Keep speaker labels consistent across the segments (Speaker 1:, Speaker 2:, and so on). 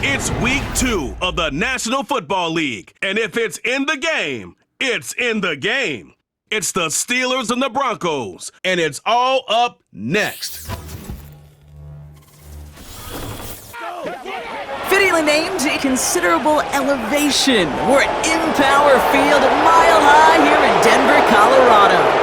Speaker 1: It's week 2 of the National Football League, and if it's in the game, it's in the game. It's the Steelers and the Broncos, and it's all up next.
Speaker 2: Fittingly named a considerable elevation. We're at Empower Field, Mile High here in Denver, Colorado.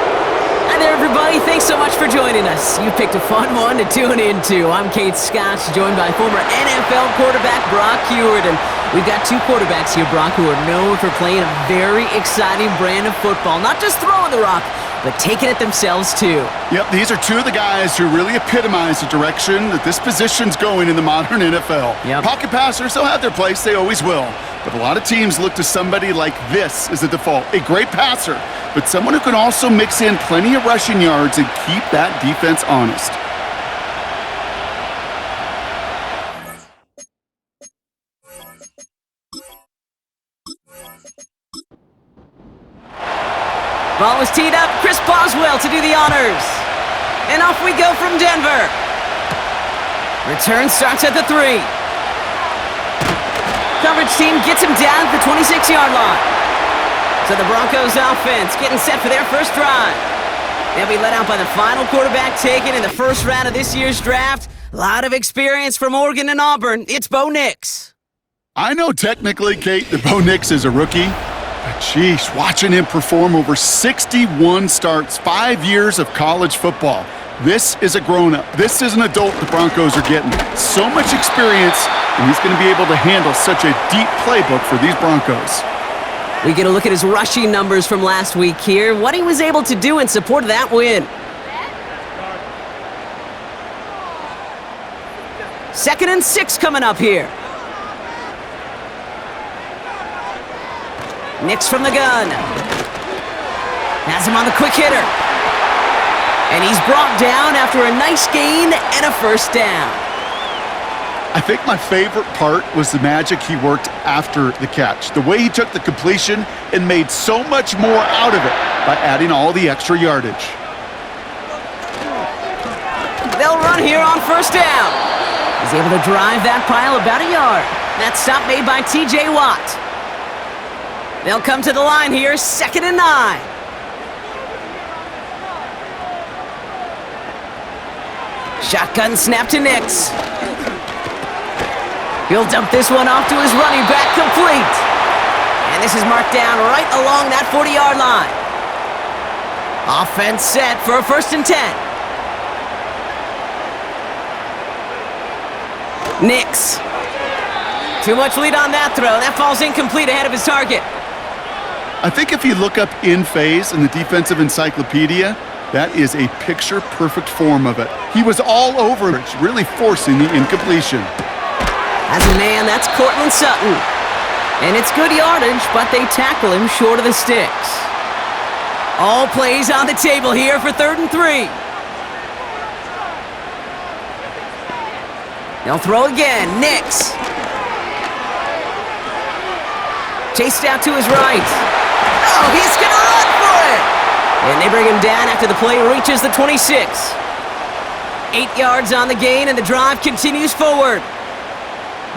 Speaker 2: Hi there, everybody. Thanks so much for joining us. You picked a fun one to tune into. I'm Kate Scott, joined by former NFL quarterback Brock Huard. And we've got two quarterbacks here, Brock, who are known for playing a very exciting brand of football. Not just throwing the rock, but taking it themselves, too.
Speaker 3: Yep, these are two of the guys who really epitomize the direction that this position's going in the modern NFL.
Speaker 2: Yep.
Speaker 3: Pocket passers, they'll have their place. They always will. But a lot of teams look to somebody like this as a default. A great passer, but someone who can also mix in plenty of rushing yards and keep that defense honest.
Speaker 2: Ball was teed up. Chris Boswell to do the honors. And off we go from Denver. Return starts at the 3. Coverage team gets him down at the 26-yard line. So the Broncos offense getting set for their first drive. They'll be led out by the final quarterback taken in the first round of this year's draft. A lot of experience from Oregon and Auburn. It's Bo Nix.
Speaker 3: I know technically, Kate, that Bo Nix is a rookie. But geez, watching him perform over 61 starts, 5 years of college football. This is a grown-up. This is an adult the Broncos are getting. So much experience, and he's going to be able to handle such a deep playbook for these Broncos.
Speaker 2: We get a look at his rushing numbers from last week here, what he was able to do in support of that win. 2nd and 6 coming up here. Nix from the gun. Has him on the quick hitter. And he's brought down after a nice gain and a first down.
Speaker 3: I think my favorite part was the magic he worked after the catch. The way he took the completion and made so much more out of it by adding all the extra yardage.
Speaker 2: They'll run here on first down. He's able to drive that pile about a yard. That stop made by T.J. Watt. They'll come to the line here, 2nd and 9. Shotgun snap to Nix. He'll dump this one off to his running back, complete. And this is marked down right along that 40-yard line. Offense set for a 1st and 10. Nix. Too much lead on that throw. That falls incomplete ahead of his target.
Speaker 3: I think if you look up in phase in the defensive encyclopedia, that is a picture-perfect form of it. He was all over it, really forcing the incompletion.
Speaker 2: As a man, that's Cortland Sutton. And it's good yardage, but they tackle him short of the sticks. All plays on the table here for 3rd and 3. They'll throw again. Nix. Chased out to his right. Oh, he's going to run for it! And they bring him down after the play reaches the 26. 8 yards on the gain, and the drive continues forward.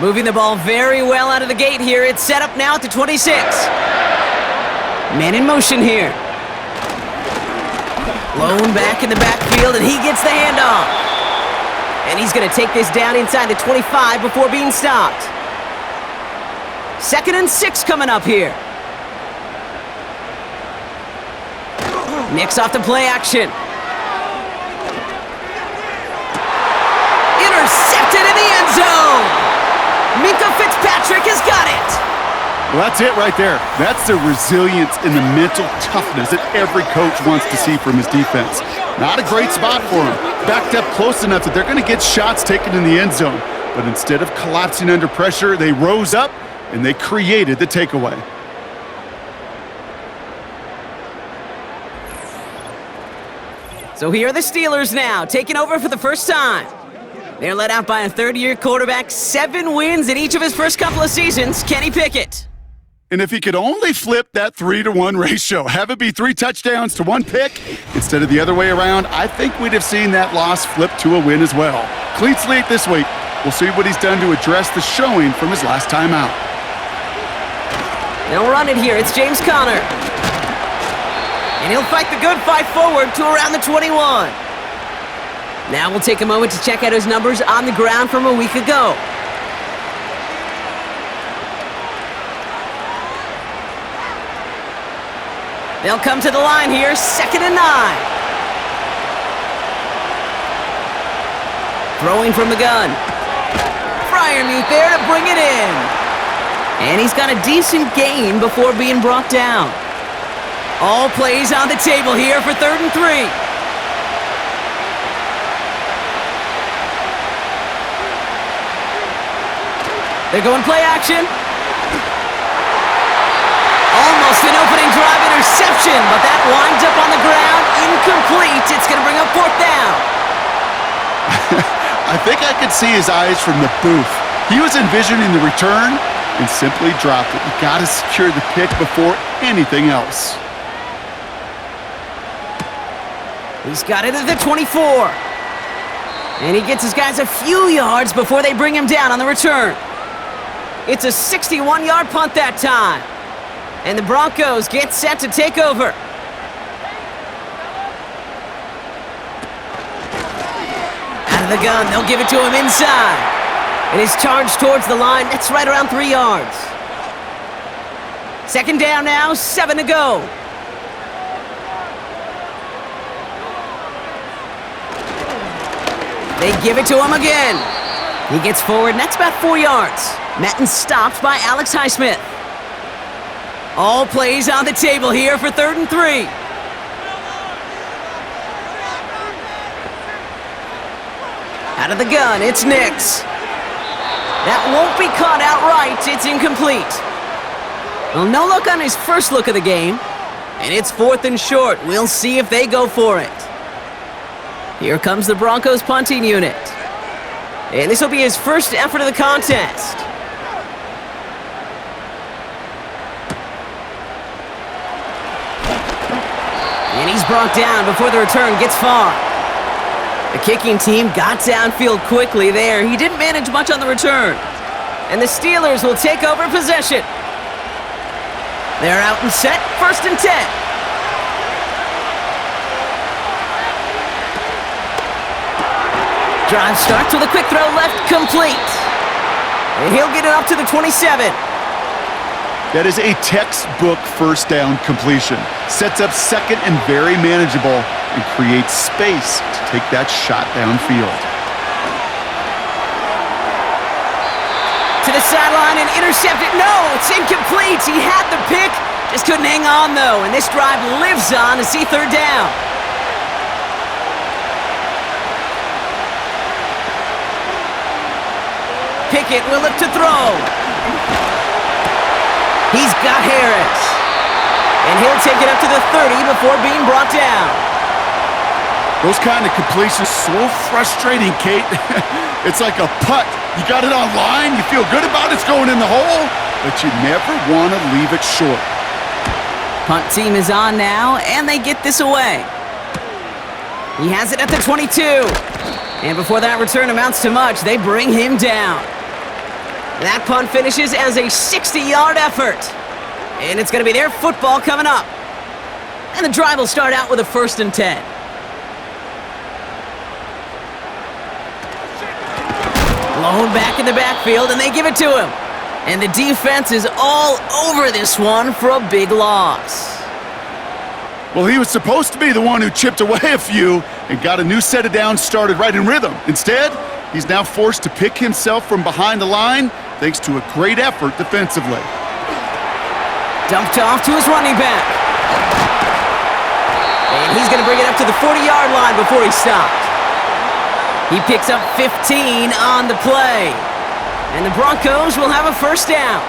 Speaker 2: Moving the ball very well out of the gate here. It's set up now at the 26. Man in motion here. Lone back in the backfield, and he gets the handoff. And he's going to take this down inside the 25 before being stopped. 2nd and 6 coming up here. Nix off the play action. Intercepted in the end zone. Minka Fitzpatrick has got it.
Speaker 3: Well, that's it right there. That's the resilience and the mental toughness that every coach wants to see from his defense. Not a great spot for him. Backed up close enough that they're going to get shots taken in the end zone. But instead of collapsing under pressure, they rose up and they created the takeaway.
Speaker 2: So here are the Steelers now, taking over for the first time. They're led out by a third-year quarterback, 7 wins in each of his first couple of seasons, Kenny Pickett.
Speaker 3: And if he could only flip that 3-to-1 ratio, have it be 3 touchdowns to 1 pick instead of the other way around, I think we'd have seen that loss flip to a win as well. Clean slate this week. We'll see what he's done to address the showing from his last time out.
Speaker 2: They'll run it here. It's James Conner. And he'll fight the good fight forward to around the 21. Now we'll take a moment to check out his numbers on the ground from a week ago. They'll come to the line here, 2nd and 9. Throwing from the gun. Freiermuth there to bring it in. And he's got a decent gain before being brought down. All plays on the table here for 3rd and 3. They're going play action. Almost an opening drive interception, but that winds up on the ground, incomplete. It's going to bring up 4th down.
Speaker 3: I think I could see his eyes from the booth. He was envisioning the return and simply dropped it. You got to secure the pick before anything else.
Speaker 2: He's got it at the 24. And he gets his guys a few yards before they bring him down on the return. It's a 61-yard punt that time. And the Broncos get set to take over. Out of the gun, they'll give it to him inside. And his charge towards the line, that's right around 3 yards. 2nd down now, 7 to go. They give it to him again. He gets forward, and that's about 4 yards. Madden stopped by Alex Highsmith. All plays on the table here for 3rd and 3. Out of the gun, it's Nix. That won't be caught outright. It's incomplete. Well, no look on his first look of the game. And it's 4th and short. We'll see if they go for it. Here comes the Broncos punting unit. And this will be his first effort of the contest. And he's brought down before the return gets far. The kicking team got downfield quickly there. He didn't manage much on the return. And the Steelers will take over possession. They're out and set, 1st and 10. Drive starts with a quick throw left, complete. And he'll get it up to the 27.
Speaker 3: That is a textbook 1st down completion. Sets up 2nd and very manageable and creates space to take that shot downfield.
Speaker 2: To the sideline and intercepted. No, it's incomplete. He had the pick, just couldn't hang on though. And this drive lives on to see 3rd down. Pickett will look to throw. He's got Harris. And he'll take it up to the 30 before being brought down.
Speaker 3: Those kind of completions, so frustrating, Kate. It's like a putt. You got it on line, you feel good about it's going in the hole, but you never want to leave it short.
Speaker 2: Punt team is on now, and they get this away. He has it at the 22. And before that return amounts to much, they bring him down. That punt finishes as a 60-yard effort. And it's going to be their football coming up. And the drive will start out with a 1st and 10. Blown back in the backfield, and they give it to him. And the defense is all over this one for a big loss.
Speaker 3: Well, he was supposed to be the one who chipped away a few and got a new set of downs started right in rhythm. Instead, he's now forced to pick himself from behind the line thanks to a great effort defensively.
Speaker 2: Dumped off to his running back. And he's going to bring it up to the 40-yard line before he stopped. He picks up 15 on the play. And the Broncos will have a 1st down.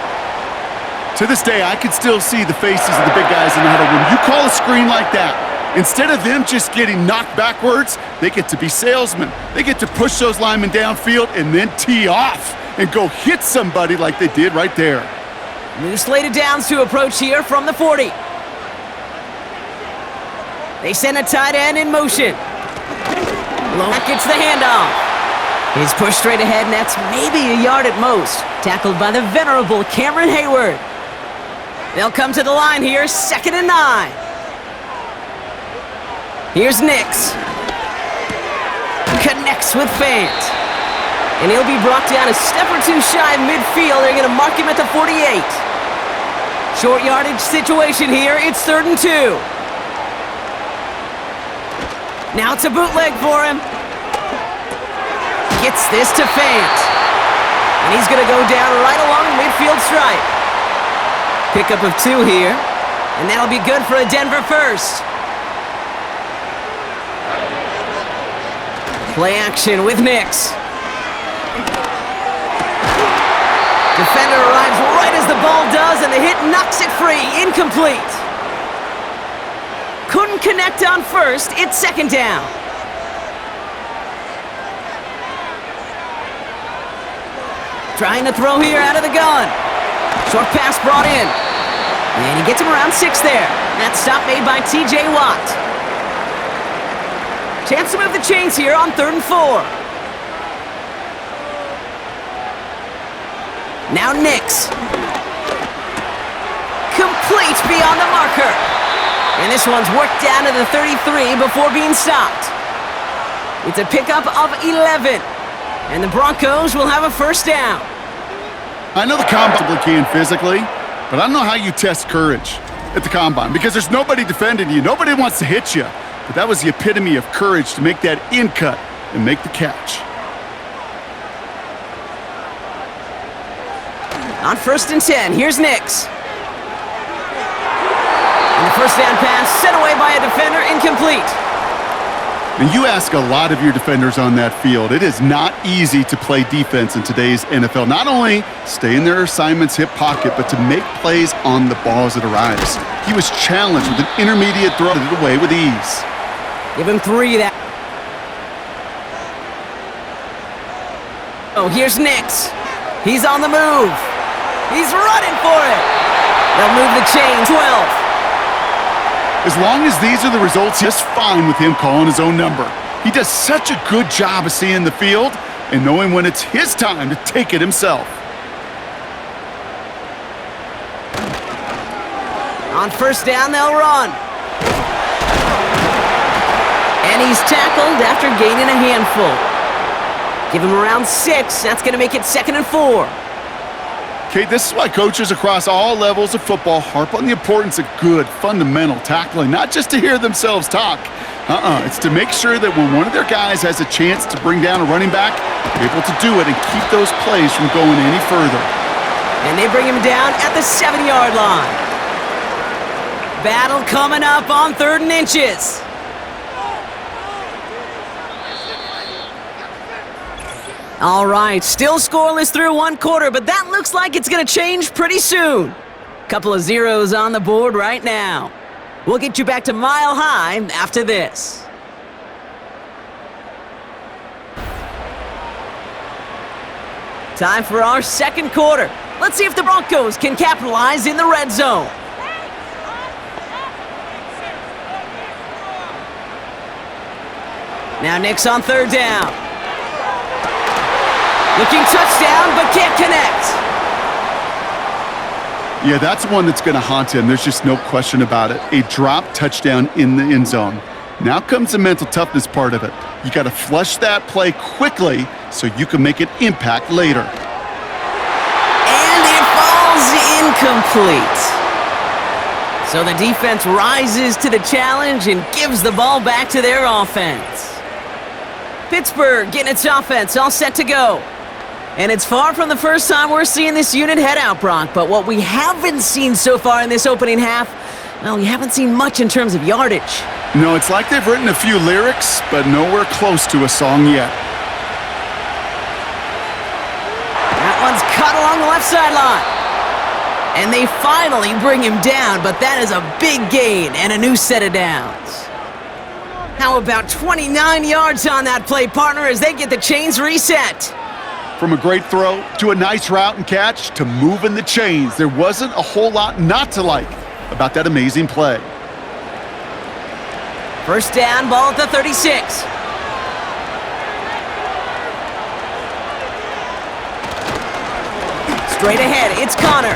Speaker 3: To this day, I can still see the faces of the big guys in the huddle. When you call a screen like that, instead of them just getting knocked backwards, they get to be salesmen. They get to push those linemen downfield and then tee off and go hit somebody like they did right there.
Speaker 2: New slate of downs to approach here from the 40. They send a tight end in motion. Lomack gets the handoff. He's pushed straight ahead, and that's maybe a yard at most. Tackled by the venerable Cameron Hayward. They'll come to the line here, 2nd and 9. Here's Nix. Connects with Fant. And he'll be brought down a step or two shy of midfield. They're going to mark him at the 48. Short yardage situation here. It's 3rd and 2. Now it's a bootleg for him. Gets this to Fant. And he's going to go down right along the midfield stripe. Pickup of 2 here. And that'll be good for a Denver first. Play action with Nix. Defender arrives right as the ball does, and the hit knocks it free. Incomplete. Couldn't connect on first. It's 2nd down. Trying to throw here out of the gun. Short pass brought in. And he gets him around 6 there. That stop made by TJ Watt. Chance to move the chains here on 3rd and 4. Now Nix. Complete beyond the marker. And this one's worked down to the 33 before being stopped. It's a pickup of 11. And the Broncos will have a 1st down.
Speaker 3: I know the combine can physically, but I don't know how you test courage at the combine because there's nobody defending you. Nobody wants to hit you. But that was the epitome of courage to make that in cut and make the catch.
Speaker 2: On 1st and 10, here's Nix. And the 1st down pass sent away by a defender, incomplete.
Speaker 3: And you ask a lot of your defenders on that field. It is not easy to play defense in today's NFL. Not only stay in their assignment's hip pocket, but to make plays on the ball as it arrives. He was challenged with an intermediate throw it away with ease.
Speaker 2: Give him 3 that. Oh, here's Nix. He's on the move. He's running for it. They'll move the chain, 12.
Speaker 3: As long as these are the results, just fine with him calling his own number. He does such a good job of seeing the field and knowing when it's his time to take it himself.
Speaker 2: On 1st down, they'll run. And he's tackled after gaining a handful. Give him around 6. That's going to make it 2nd and 4.
Speaker 3: Kate, this is why coaches across all levels of football harp on the importance of good, fundamental tackling, not just to hear themselves talk. It's to make sure that when one of their guys has a chance to bring down a running back, they're able to do it and keep those plays from going any further.
Speaker 2: And they bring him down at the 7-yard line. Battle coming up on 3rd and inches. All right, still scoreless through 1 quarter, but that looks like it's going to change pretty soon. Couple of zeros on the board right now. We'll get you back to Mile High after this. Time for our 2nd quarter. Let's see if the Broncos can capitalize in the red zone. Now Nix on 3rd down. Looking touchdown, but can't connect.
Speaker 3: Yeah, that's one that's going to haunt him. There's just no question about it. A drop touchdown in the end zone. Now comes the mental toughness part of it. You got to flush that play quickly so you can make an impact later.
Speaker 2: And it falls incomplete. So the defense rises to the challenge and gives the ball back to their offense. Pittsburgh getting its offense all set to go. And it's far from the first time we're seeing this unit head out, Brock. But what we haven't seen so far in this opening half, well, we haven't seen much in terms of yardage.
Speaker 3: No, it's like they've written a few lyrics, but nowhere close to a song yet.
Speaker 2: That one's cut along the left sideline. And they finally bring him down, but that is a big gain and a new set of downs. How about 29 yards on that play, partner, as they get the chains reset?
Speaker 3: From a great throw to a nice route and catch to moving the chains, there wasn't a whole lot not to like about that amazing play.
Speaker 2: 1st down, ball at the 36. Straight ahead, it's Connor.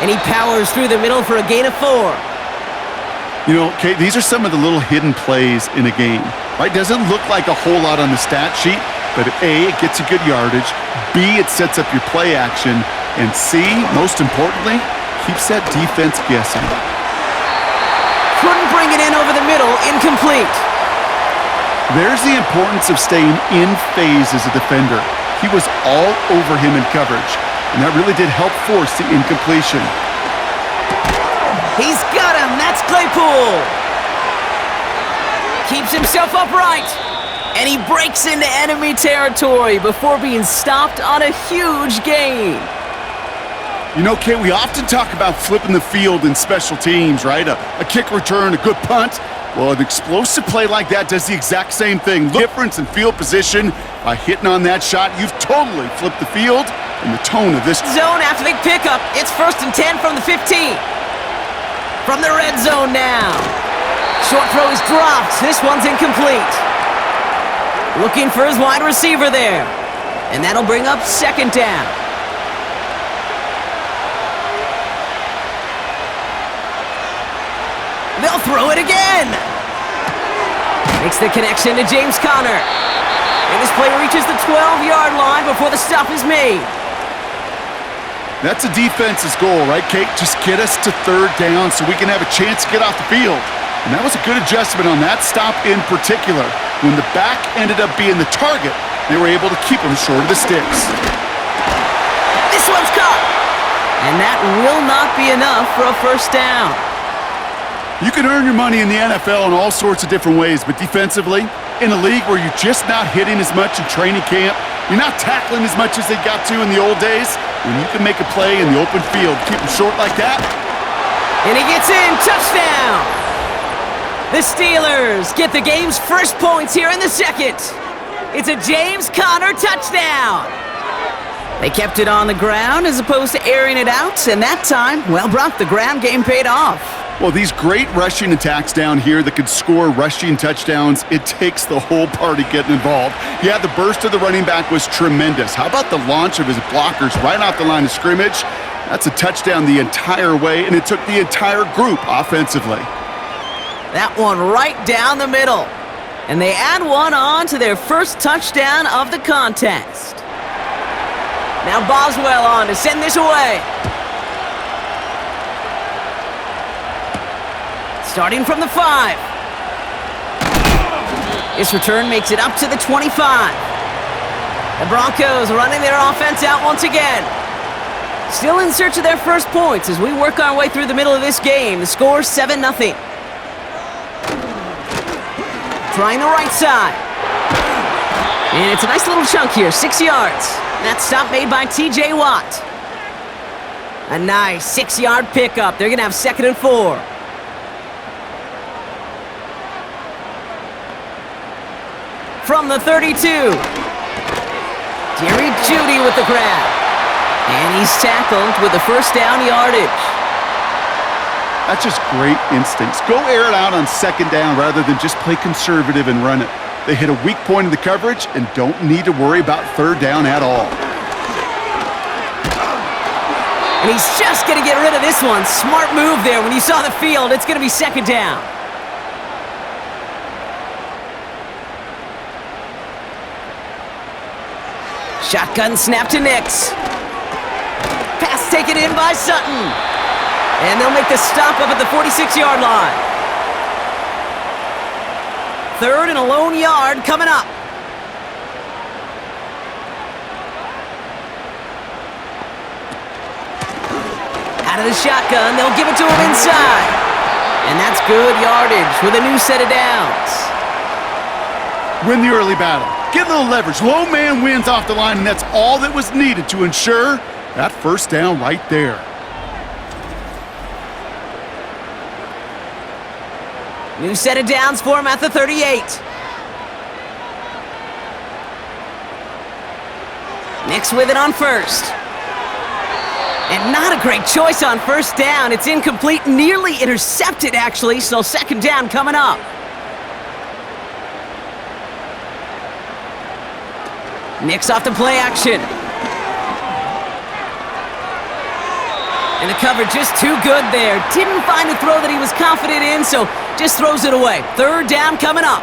Speaker 2: And he powers through the middle for a gain of 4.
Speaker 3: You know, Kate, these are some of the little hidden plays in a game, right? Doesn't look like a whole lot on the stat sheet, but A, it gets you good yardage, B, it sets up your play action, and C, most importantly, keeps that defense guessing.
Speaker 2: Couldn't bring it in over the middle, incomplete.
Speaker 3: There's the importance of staying in phase as a defender. He was all over him in coverage, and that really did help force the incompletion.
Speaker 2: He's got him, that's Claypool. Keeps himself upright, and he breaks into enemy territory before being stopped on a huge gain.
Speaker 3: You know, Kate, we often talk about flipping the field in special teams, right? A kick return, a good punt. Well, an explosive play like that does the exact same thing. Difference in field position. By hitting on that shot, you've totally flipped the field and the tone of this.
Speaker 2: Zone after the pickup. It's 1st and 10 from the 15. From the red zone now. Short throw is dropped. This one's incomplete. Looking for his wide receiver there. And that'll bring up 2nd down. They'll throw it again. Makes the connection to James Conner. And this play reaches the 12-yard line before the stop is made.
Speaker 3: That's a defense's goal, right, Kate? Just get us to 3rd down so we can have a chance to get off the field. And that was a good adjustment on that stop in particular. When the back ended up being the target, they were able to keep him short of the sticks.
Speaker 2: This one's caught. And that will not be enough for a 1st down.
Speaker 3: You can earn your money in the NFL in all sorts of different ways, but defensively, in a league where you're just not hitting as much in training camp, you're not tackling as much as they got to in the old days, when you can make a play in the open field, keep them short like that.
Speaker 2: And he gets in, touchdown! The Steelers get the game's first points here in the 2nd. It's a James Conner touchdown! They kept it on the ground as opposed to airing it out, and that time, well, Brock, the ground game paid off.
Speaker 3: Well, these great rushing attacks down here that could score rushing touchdowns, it takes the whole party getting involved. Yeah, the burst of the running back was tremendous. How about the launch of his blockers right off the line of scrimmage? That's a touchdown the entire way, and it took the entire group offensively.
Speaker 2: That one right down the middle. And they add one on to their first touchdown of the contest. Now Boswell on to send this away. Starting from the 5. This return makes it up to the 25. The Broncos running their offense out once again. Still in search of their first points as we work our way through the middle of this game. The score 7-0. Trying the right side. And it's a nice little chunk here, 6 yards. That stop made by T.J. Watt. A nice 6-yard pickup. They're going to have 2nd and 4. From the 32. Jerry Jeudy with the grab. And he's tackled with the 1st down yardage.
Speaker 3: That's just great instincts. Go air it out on 2nd down rather than just play conservative and run it. They hit a weak point in the coverage and don't need to worry about 3rd down at all.
Speaker 2: And he's just going to get rid of this one. Smart move there. When you saw the field, it's going to be 2nd down. Shotgun snap to Nix. Pass taken in by Sutton. And they'll make the stop up at the 46-yard line. 3rd and a lone yard coming up. Out of the shotgun, they'll give it to him inside. And that's good yardage with a new set of downs.
Speaker 3: Win the early battle. Get a little leverage. Low man wins off the line, and that's all that was needed to ensure that 1st down right there.
Speaker 2: New set of downs for him at the 38. Nix with it on 1st. And not a great choice on 1st down. It's incomplete, nearly intercepted actually, so 2nd down coming up. Nix off the play action. And the cover just too good there. Didn't find a throw that he was confident in, so just throws it away. Third down coming up.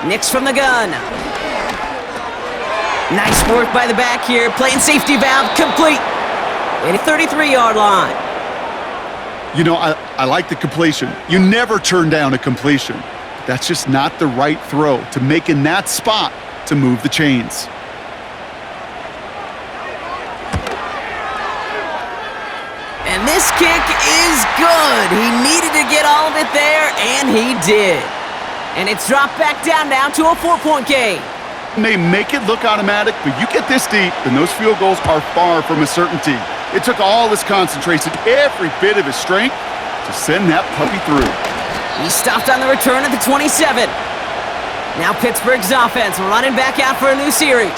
Speaker 2: Nix from the gun. Nice work by the back here. Playing safety valve complete. At a 33-yard line.
Speaker 3: You know, I like the completion. You never turn down a completion. That's just not the right throw to make in that spot to move the chains.
Speaker 2: And this kick is good. He needed to get all of it there, and he did. And it's dropped back down now to a 4-point game.
Speaker 3: May make it look automatic, but you get this deep, and those field goals are far from a certainty. It took all his concentration, every bit of his strength, to send that puppy through.
Speaker 2: He stopped on the return at the 27. Now Pittsburgh's offense running back out for a new series.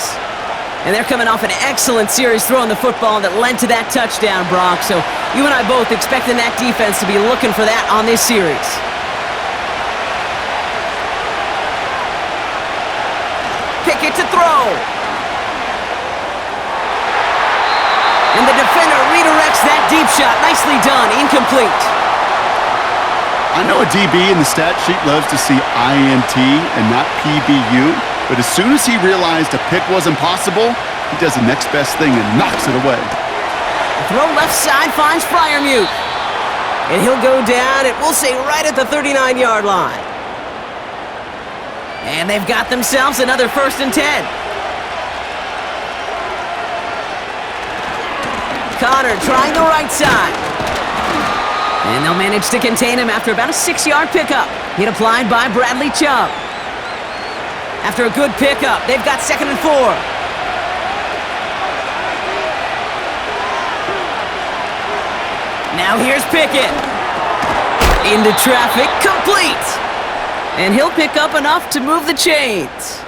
Speaker 2: And they're coming off an excellent series throwing the football that led to that touchdown, Brock. So you and I both expecting that defense to be looking for that on this series. Pickett to throw. And the defender redirects that deep shot. Nicely done. Incomplete.
Speaker 3: I know a DB in the stat sheet loves to see INT and not PBU, but as soon as he realized a pick wasn't possible, he does the next best thing and knocks it away.
Speaker 2: Throw left side finds Freiermuth. And he'll go down, and we'll say right at the 39-yard line. And they've got themselves another 1st and 10. Connor trying the right side. And they'll manage to contain him after about a 6-yard pickup. Hit applied by Bradley Chubb. After a good pickup, they've got 2nd and 4. Now here's Pickett. Into traffic, complete. And he'll pick up enough to move the chains.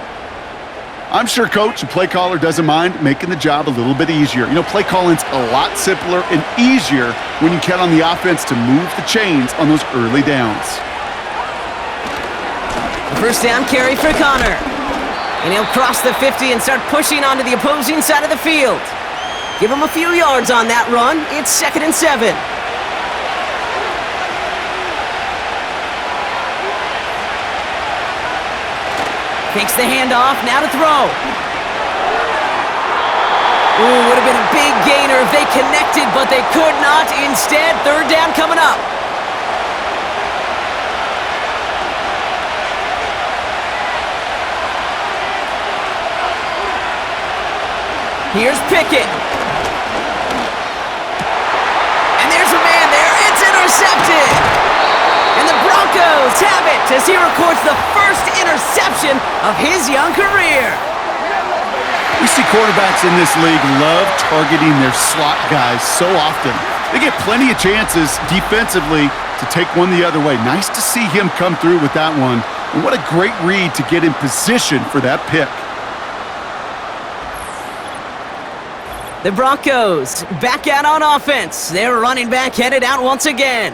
Speaker 3: I'm sure coach and play caller doesn't mind making the job a little bit easier. You know, play calling's a lot simpler and easier when you count on the offense to move the chains on those early downs.
Speaker 2: First down carry for Connor. And he'll cross the 50 and start pushing onto the opposing side of the field. Give him a few yards on that run. It's 2nd and 7. Takes the handoff, now to throw. Ooh, would have been a big gainer if they connected, but they could not. Instead, 3rd down coming up. Here's Pickett. And there's a man there. It's intercepted. And the Broncos have it as he records the first interception of his young career.
Speaker 3: We see quarterbacks in this league love targeting their slot guys so often. They get plenty of chances defensively to take one the other way. Nice to see him come through with that one. And what a great read to get in position for that pick.
Speaker 2: The Broncos back out on offense. Their running back headed out once again.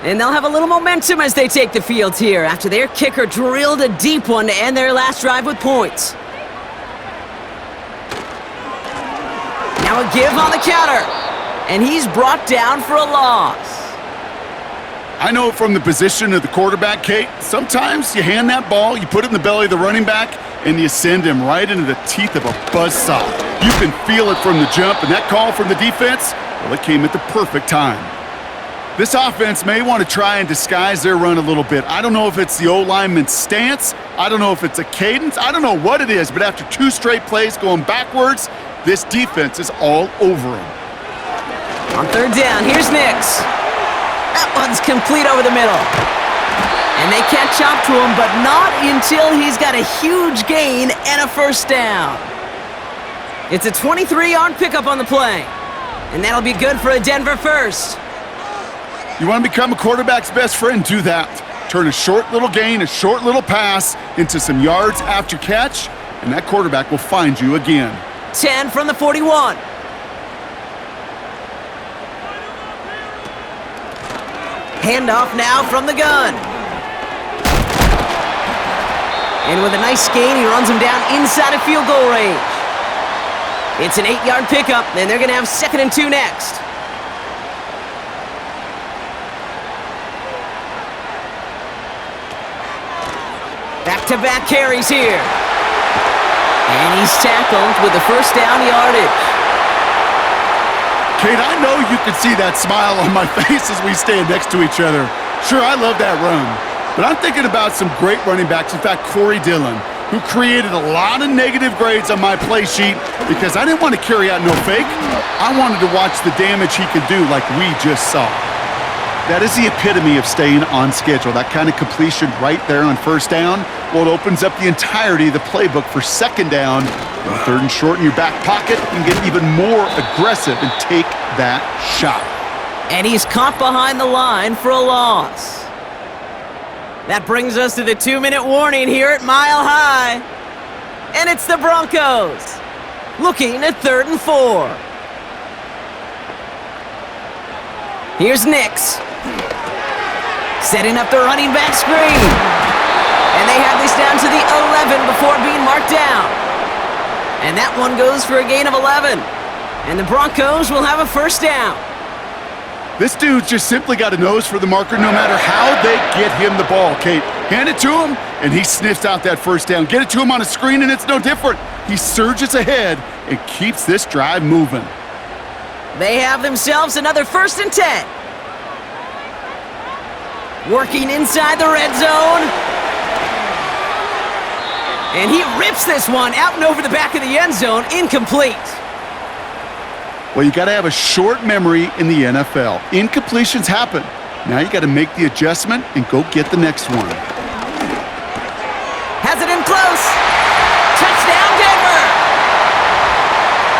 Speaker 2: And they'll have a little momentum as they take the field here after their kicker drilled a deep one to end their last drive with points. Now a give on the counter. And he's brought down for a loss.
Speaker 3: I know from the position of the quarterback, Kate, sometimes you hand that ball, you put it in the belly of the running back, and you send him right into the teeth of a buzzsaw. You can feel it from the jump, and that call from the defense, well, it came at the perfect time. This offense may want to try and disguise their run a little bit. I don't know if it's the O-lineman's stance. I don't know if it's a cadence. I don't know what it is, but after 2 straight plays going backwards, this defense is all over him.
Speaker 2: On 3rd down, here's Nix. That one's complete over the middle. And they catch up to him, but not until he's got a huge gain and a 1st down. It's a 23-yard pickup on the play. And that'll be good for a Denver 1st.
Speaker 3: You want to become a quarterback's best friend? Do that. Turn a short little gain, a short little pass into some yards after catch, and that quarterback will find you again.
Speaker 2: 10 from the 41. Handoff now from the gun. And with a nice gain, he runs him down inside of field goal range. It's an 8-yard pickup, and they're going to have 2nd and 2 next. Back-to-back carries here. And he's tackled with the first down yardage.
Speaker 3: Kate, I know you can see that smile on my face as we stand next to each other. Sure, I love that run. But I'm thinking about some great running backs. In fact, Corey Dillon, who created a lot of negative grades on my play sheet because I didn't want to carry out no fake. I wanted to watch the damage he could do like we just saw. That is the epitome of staying on schedule. That kind of completion right there on first down. Well, it opens up the entirety of the playbook for second down. And 3rd and short in your back pocket, you can get even more aggressive and take that shot.
Speaker 2: And he's caught behind the line for a loss. That brings us to the 2-minute warning here at Mile High. And it's the Broncos, looking at 3rd and 4. Here's Nix, setting up the running back screen. And they have this down to the 11 before being marked down. And that one goes for a gain of 11. And the Broncos will have a first down.
Speaker 3: This dude's just simply got a nose for the marker no matter how they get him the ball, Kate. Hand it to him, and he sniffs out that first down. Get it to him on a screen, and it's no different. He surges ahead and keeps this drive moving.
Speaker 2: They have themselves another 1st and 10. Working inside the red zone. And he rips this one out and over the back of the end zone, incomplete.
Speaker 3: Well, you got to have a short memory in the NFL. Incompletions happen. Now you got to make the adjustment and go get the next one.
Speaker 2: Has it in close. Touchdown, Denver!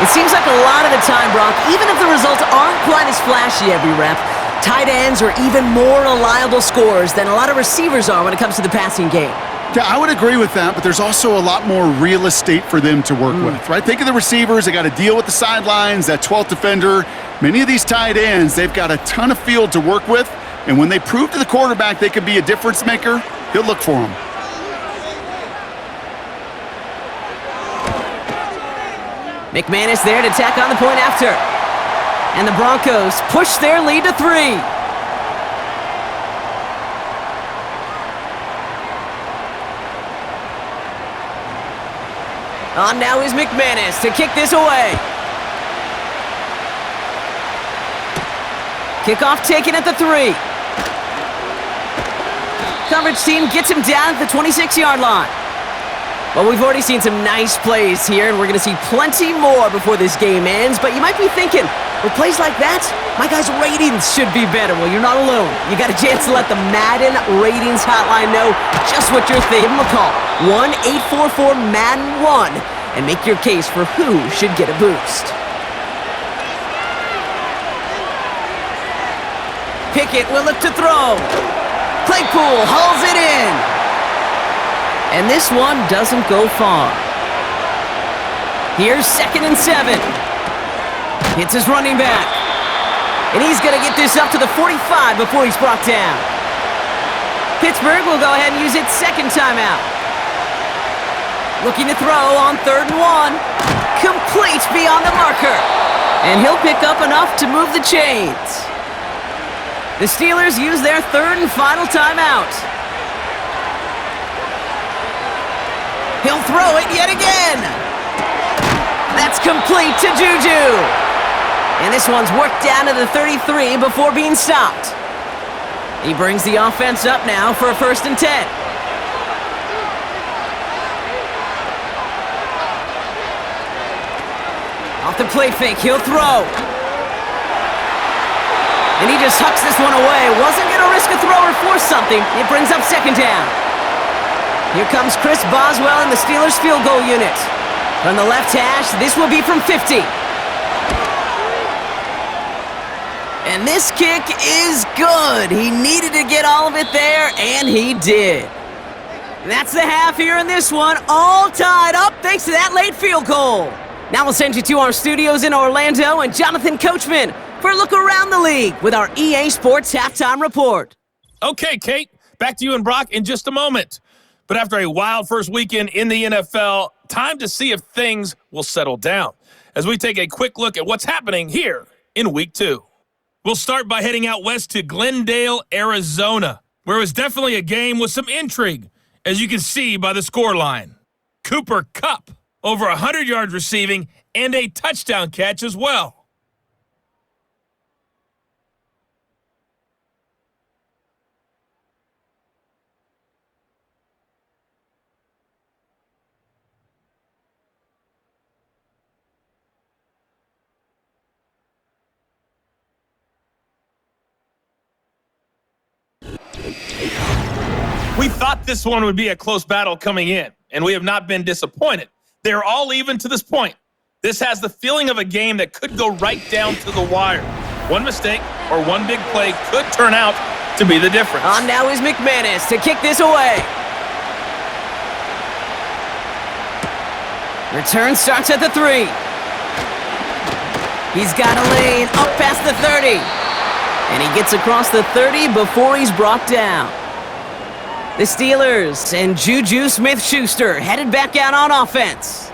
Speaker 2: It seems like a lot of the time, Brock, even if the results aren't quite as flashy every rep, tight ends are even more reliable scorers than a lot of receivers are when it comes to the passing game.
Speaker 3: Yeah, I would agree with that, but there's also a lot more real estate for them to work with, right? Think of the receivers. They got to deal with the sidelines, that 12th defender. Many of these tight ends, they've got a ton of field to work with, and when they prove to the quarterback they could be a difference maker, he'll look for them.
Speaker 2: McManus there to tack on the point after. And the Broncos push their lead to 3. On now is McManus to kick this away. Kickoff taken at the 3. Coverage team gets him down at the 26-yard line. Well, we've already seen some nice plays here, and we're going to see plenty more before this game ends. But you might be thinking, with plays like that, my guys' ratings should be better. Well, you're not alone. You got a chance to let the Madden ratings hotline know just what you're thinking. Give them a call, 1-844-MADDEN-1, and make your case for who should get a boost. Pickett will look to throw. Claypool hauls it in. And this one doesn't go far. Here's 2nd and 7. Hits his running back. And he's going to get this up to the 45 before he's brought down. Pittsburgh will go ahead and use its 2nd timeout. Looking to throw on 3rd and 1. Complete beyond the marker. And he'll pick up enough to move the chains. The Steelers use their 3rd and final timeout. He'll throw it yet again. That's complete to Juju. And this one's worked down to the 33 before being stopped. He brings the offense up now for a 1st and 10. Off the play fake, he'll throw. And he just hucks this one away. Wasn't going to risk a throw or force something. It brings up 2nd down. Here comes Chris Boswell in the Steelers field goal unit. From the left hash, this will be from 50. And this kick is good. He needed to get all of it there, and he did. That's the half here in this one. All tied up thanks to that late field goal. Now we'll send you to our studios in Orlando and Jonathan Coachman for a look around the league with our EA Sports Halftime Report.
Speaker 4: Okay, Kate, back to you and Brock in just a moment. But after a wild first weekend in the NFL, time to see if things will settle down as we take a quick look at what's happening here in Week 2. We'll start by heading out west to Glendale, Arizona, where it was definitely a game with some intrigue, as you can see by the scoreline. Cooper Kupp, over 100 yards receiving and a touchdown catch as well. We thought this one would be a close battle coming in, and we have not been disappointed. They're all even to this point. This has the feeling of a game that could go right down to the wire. One mistake or one big play could turn out to be the difference.
Speaker 2: On now is McManus to kick this away. Return starts at the 3. He's got a lane up past the 30. And he gets across the 30 before he's brought down. The Steelers and Juju Smith-Schuster headed back out on offense.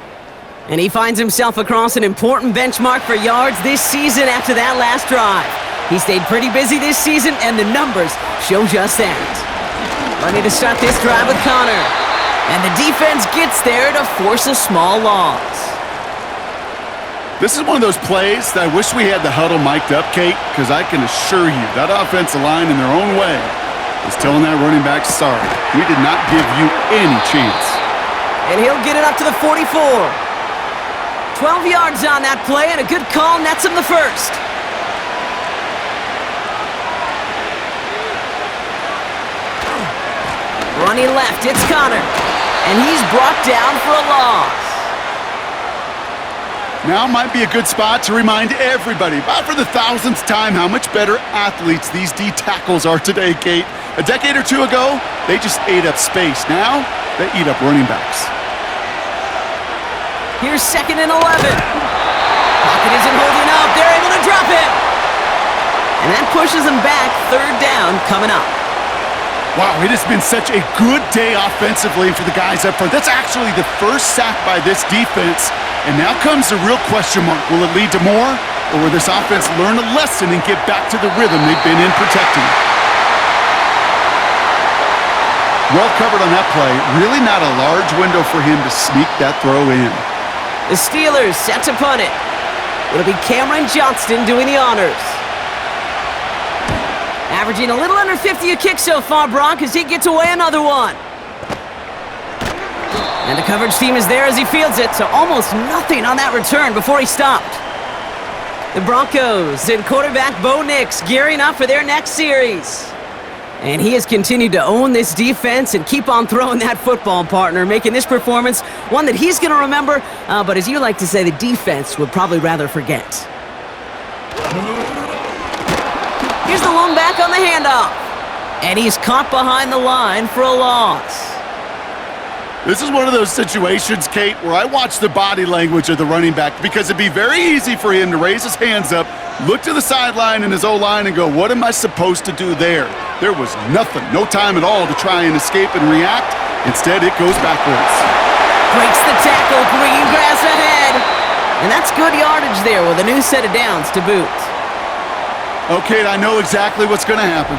Speaker 2: And he finds himself across an important benchmark for yards this season after that last drive. He stayed pretty busy this season, and the numbers show just that. Ready to start this drive with Connor. And the defense gets there to force a small loss.
Speaker 3: This is one of those plays that I wish we had the huddle mic'd up, Kate, because I can assure you that offensive line in their own way is telling that running back, sorry, we did not give you any chance.
Speaker 2: And he'll get it up to the 44. 12 yards on that play, and a good call nets him the first. Running left, it's Connor. And he's brought down for a loss.
Speaker 3: Now might be a good spot to remind everybody, about for the thousandth time, how much better athletes these D tackles are today, Kate. A decade or two ago, they just ate up space. Now, they eat up running backs.
Speaker 2: Here's 2nd and 11. Pocket isn't holding up. They're able to drop it. And that pushes them back. 3rd down coming up.
Speaker 3: Wow, it has been such a good day offensively for the guys up front. That's actually the first sack by this defense. And now comes the real question mark. Will it lead to more? Or will this offense learn a lesson and get back to the rhythm they've been in protecting? Well covered on that play. Really not a large window for him to sneak that throw in.
Speaker 2: The Steelers set to punt it. It'll be Cameron Johnston doing the honors. Averaging a little under 50 a kick so far, Bronk, as he gets away another one. And the coverage team is there as he fields it, so almost nothing on that return before he stopped. The Broncos and quarterback Bo Nix gearing up for their next series. And he has continued to own this defense and keep on throwing that football, partner, making this performance one that he's going to remember, but as you like to say, the defense would probably rather forget. Here's the long back on the handoff. And he's caught behind the line for a loss.
Speaker 3: This is one of those situations, Kate, where I watch the body language of the running back because it'd be very easy for him to raise his hands up, look to the sideline in his O-line and go, what am I supposed to do there? There was nothing, no time at all to try and escape and react. Instead, it goes backwards.
Speaker 2: Breaks the tackle, green grass ahead. And that's good yardage there with a new set of downs to boot.
Speaker 3: Okay, I know exactly what's going to happen.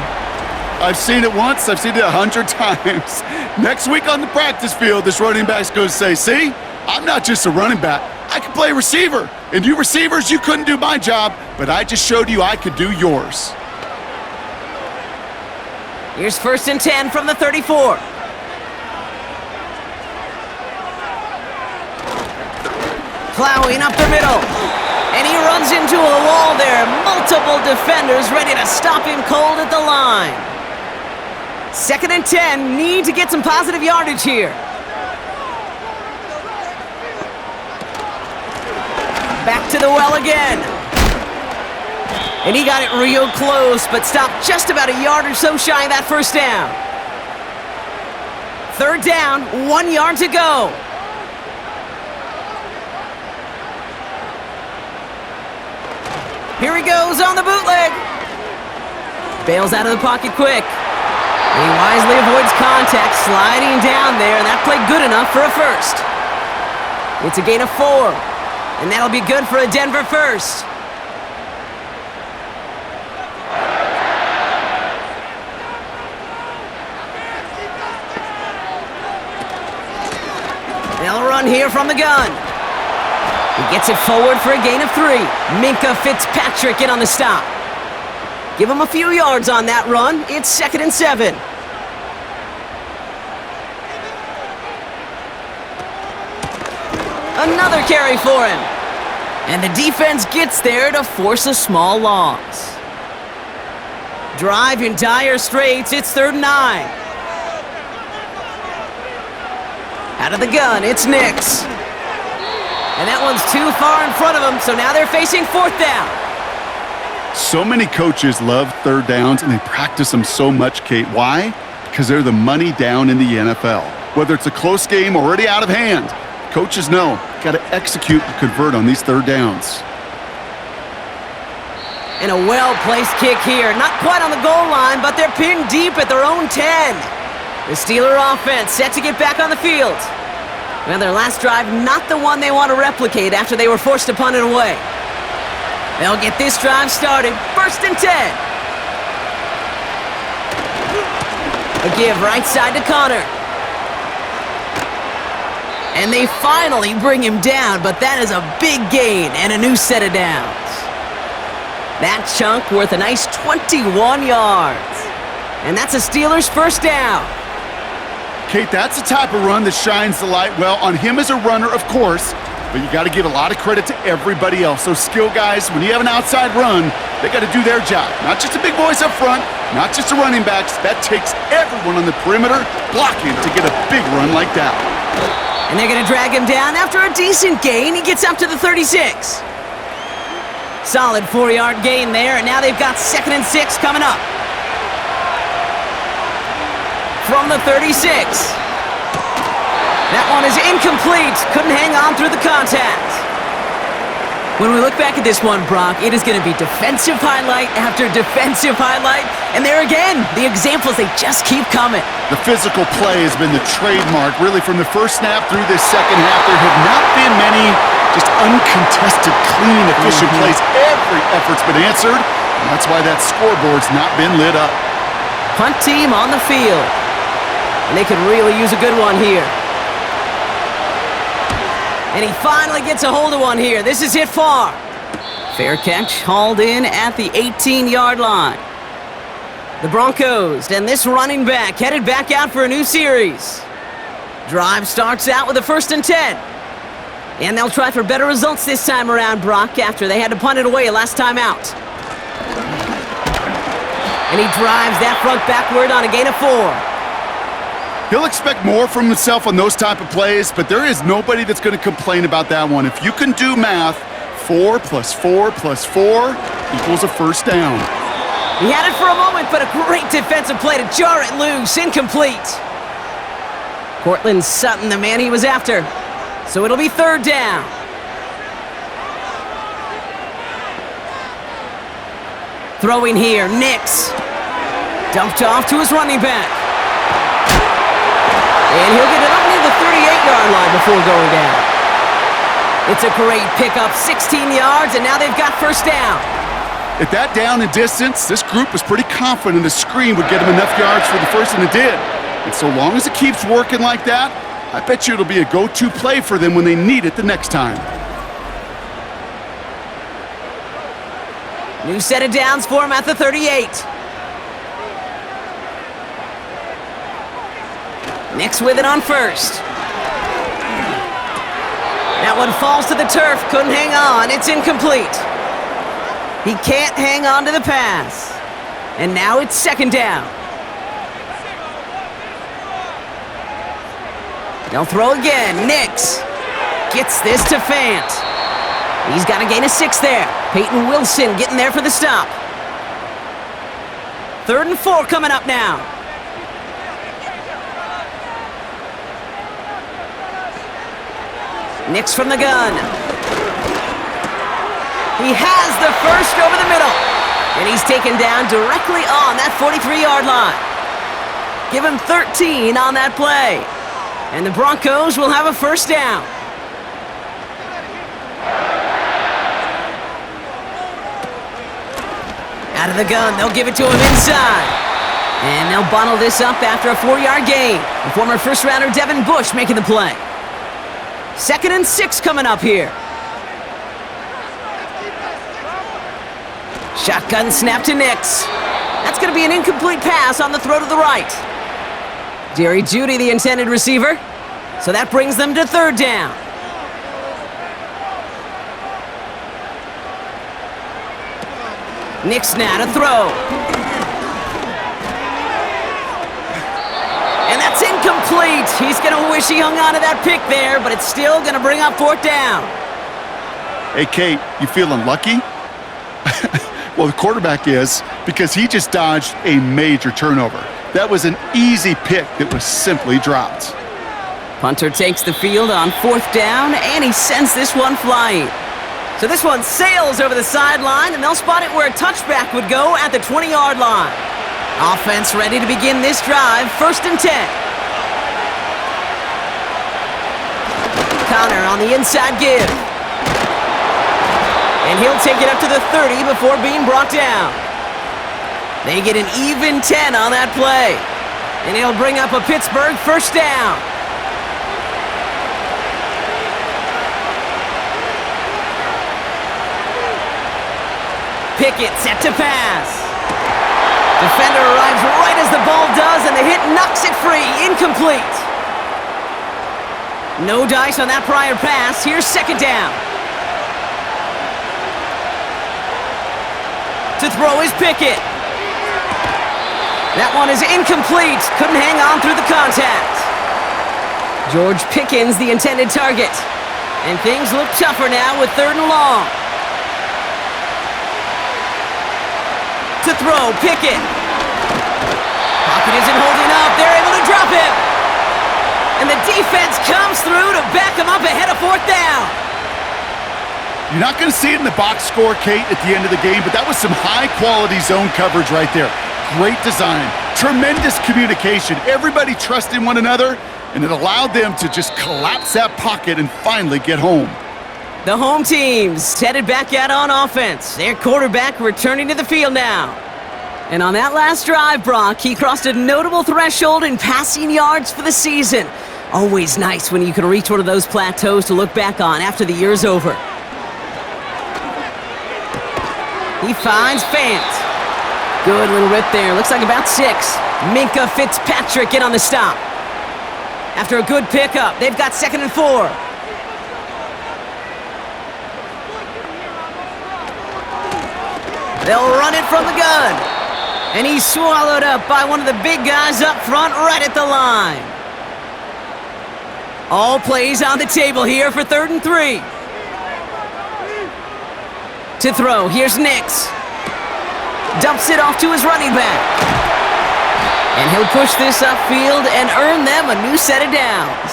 Speaker 3: I've seen it once, I've seen it 100 times. Next week on the practice field, this running back's going to say, see, I'm not just a running back. I can play receiver. And you receivers, you couldn't do my job, but I just showed you I could do yours.
Speaker 2: Here's 1st and 10 from the 34. Plowing up the middle. And he runs into a wall there. Multiple defenders ready to stop him cold at the line. 2nd and 10, need to get some positive yardage here. Back to the well again. And he got it real close, but stopped just about a yard or so shy of that 1st down. 3rd down, 1 yard to go. Here he goes on the bootleg. Bails out of the pocket quick. He wisely avoids contact, sliding down there, and that played good enough for a first. It's a gain of 4, and that'll be good for a Denver first. They'll run here from the gun. He gets it forward for a gain of 3. Minka Fitzpatrick in on the stop. Give him a few yards on that run. It's 2nd and 7. Another carry for him. And the defense gets there to force a small loss. Drive in dire straits. It's 3rd and 9. Out of the gun, it's Nix. And that one's too far in front of him, so now they're facing 4th down.
Speaker 3: So many coaches love 3rd downs, and they practice them so much, Kate. Why? Because they're the money down in the NFL. Whether it's a close game already out of hand, coaches know, got to execute and convert on these 3rd downs.
Speaker 2: And a well-placed kick here. Not quite on the goal line, but they're pinned deep at their own 10. The Steeler offense set to get back on the field. Well, their last drive, not the one they want to replicate after they were forced to punt it away. They'll get this drive started. 1st and 10. A give right side to Connor. And they finally bring him down, but that is a big gain and a new set of downs. That chunk worth a nice 21 yards. And that's a Steelers 1st down.
Speaker 3: Kate, that's the type of run that shines the light well on him as a runner, of course, but you got to give a lot of credit to everybody else. Those skill guys, when you have an outside run, they got to do their job. Not just the big boys up front, not just the running backs. That takes everyone on the perimeter blocking to get a big run like that.
Speaker 2: And they're going to drag him down after a decent gain. He gets up to the 36. Solid 4-yard gain there, and now they've got 2nd and 6 coming up. From the 36. That one is incomplete. Couldn't hang on through the contact. When we look back at this one, Brock, it is going to be defensive highlight after defensive highlight. And there again, the examples, they just keep coming.
Speaker 3: The physical play has been the trademark, really, from the first snap through this second half. There have not been many just uncontested, clean, efficient plays. Every effort's been answered, and that's why that scoreboard's not been lit up.
Speaker 2: Punt team on the field. And they could really use a good one here. And he finally gets a hold of one here. This is hit far. Fair catch, hauled in at the 18-yard line. The Broncos and this running back headed back out for a new series. Drive starts out with a 1st and 10. And they'll try for better results this time around, Brock, after they had to punt it away last time out. And he drives that front backward on a gain of 4.
Speaker 3: He'll expect more from himself on those type of plays, but there is nobody that's going to complain about that one. If you can do math, 4 + 4 + 4 equals a 1st down.
Speaker 2: He had it for a moment, but a great defensive play to jar it loose. Incomplete. Cortland Sutton, the man he was after. So it'll be 3rd down. Throwing here, Nix. Dumped off to his running back. And he'll get it up near the 38-yard line before going down. It's a great pickup, 16 yards, and now they've got 1st down.
Speaker 3: At that down and distance, this group was pretty confident the screen would get them enough yards for the first, and it did. And so long as it keeps working like that, I bet you it'll be a go-to play for them when they need it the next time.
Speaker 2: New set of downs for him at the 38. Nix with it on 1st. That one falls to the turf. Couldn't hang on. It's incomplete. He can't hang on to the pass. And now it's 2nd down. They'll throw again. Nix gets this to Fant. He's got a gain of 6 there. Peyton Wilson getting there for the stop. 3rd and 4 coming up now. Nix from the gun. He has the first over the middle. And he's taken down directly on that 43-yard line. Give him 13 on that play. And the Broncos will have a first down. Out of the gun, they'll give it to him inside. And they'll bottle this up after a 4-yard gain. The former first-rounder Devin Bush making the play. 2nd and 6 coming up here. Shotgun snap to Nix. That's going to be an incomplete pass on the throw to the right. Jerry Jeudy, the intended receiver. So that brings them to 3rd down. Nix now to throw. And that's incomplete. He's going to wish he hung on to that pick there, but it's still going to bring up 4th down.
Speaker 3: Hey, Kate, you feeling lucky? Well, the quarterback is, because he just dodged a major turnover. That was an easy pick that was simply dropped.
Speaker 2: Punter takes the field on 4th down, and he sends this one flying. So this one sails over the sideline, and they'll spot it where a touchback would go at the 20-yard line. Offense ready to begin this drive, 1st and 10. Connor on the inside give. And he'll take it up to the 30 before being brought down. They get an even 10 on that play. And he'll bring up a Pittsburgh first down. Pickett set to pass. Defender arrives right as the ball does, and the hit knocks it free. Incomplete. No dice on that prior pass. Here's 2nd down. To throw is Pickett. That one is incomplete. Couldn't hang on through the contact. George Pickens, the intended target. And things look tougher now with 3rd and long. To throw, Pickett. Pocket isn't holding up. They're able to drop him. And the defense comes through to back him up ahead of 4th down.
Speaker 3: You're not going to see it in the box score, Kate, at the end of the game, but that was some high-quality zone coverage right there. Great design, tremendous communication, everybody trusting one another, and it allowed them to just collapse that pocket and finally get home.
Speaker 2: The home team's headed back out on offense. Their quarterback returning to the field now. And on that last drive, Brock, he crossed a notable threshold in passing yards for the season. Always nice when you can reach one of those plateaus to look back on after the year's over. He finds Fant. Good little rip there. Looks like about 6. Minkah Fitzpatrick in on the stop. After a good pickup, they've got 2nd and 4. They'll run it from the gun. And he's swallowed up by one of the big guys up front right at the line. All plays on the table here for 3rd and 3. To throw, here's Nix. Dumps it off to his running back. And he'll push this upfield and earn them a new set of downs.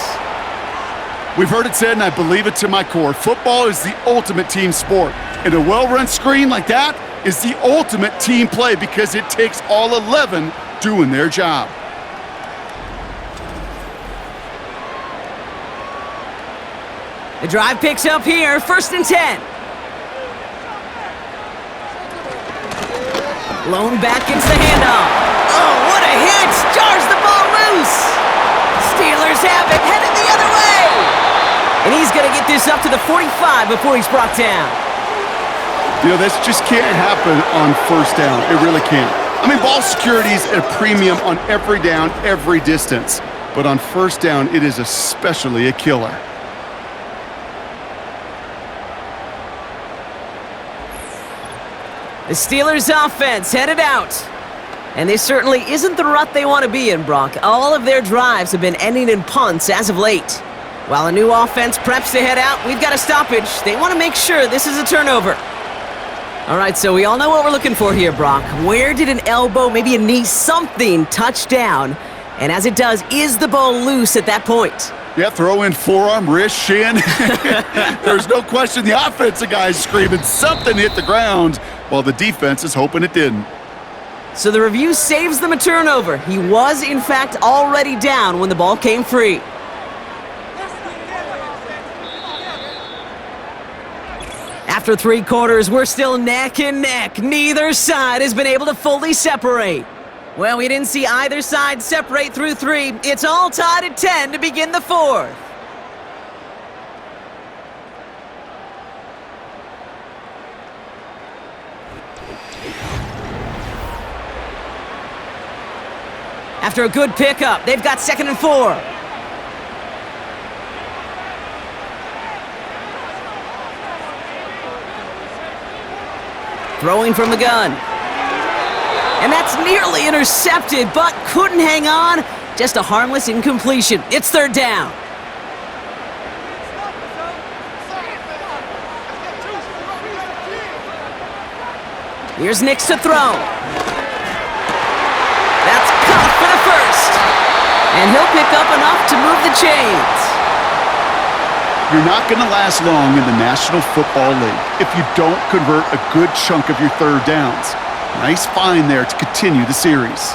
Speaker 3: We've heard it said, and I believe it to my core, football is the ultimate team sport. And a well-run screen like that is the ultimate team play because it takes all 11 doing their job.
Speaker 2: The drive picks up here, 1st and 10. Lone back gets the handoff. Oh, what a hit! Jars the ball loose! Steelers have it, headed the other way! And he's going to get this up to the 45 before he's brought down.
Speaker 3: You know, this just can't happen on 1st down. It really can't. I mean, ball security is at a premium on every down, every distance. But on 1st down, it is especially a killer.
Speaker 2: The Steelers' offense headed out. And this certainly isn't the rut they want to be in, Brock. All of their drives have been ending in punts as of late. While a new offense preps to head out, we've got a stoppage. They want to make sure this is a turnover. All right, so we all know what we're looking for here, Brock. Where did an elbow, maybe a knee, something touch down? And as it does, is the ball loose at that point?
Speaker 3: Yeah, throw in forearm, wrist, shin. There's no question the offensive guy's screaming something hit the ground while the defense is hoping it didn't.
Speaker 2: So the review saves them a turnover. He was, in fact, already down when the ball came free. After 3 quarters, we're still neck and neck. Neither side has been able to fully separate. Well, we didn't see either side separate through 3. It's all tied at 10 to begin the 4th. After a good pickup, they've got 2nd and 4. Throwing from the gun. And that's nearly intercepted, but couldn't hang on. Just a harmless incompletion. It's 3rd down. Here's Nix to throw. That's caught for the 1st. And he'll pick up enough to move the chains.
Speaker 3: You're not going to last long in the National Football League if you don't convert a good chunk of your 3rd downs. Nice find there to continue the series.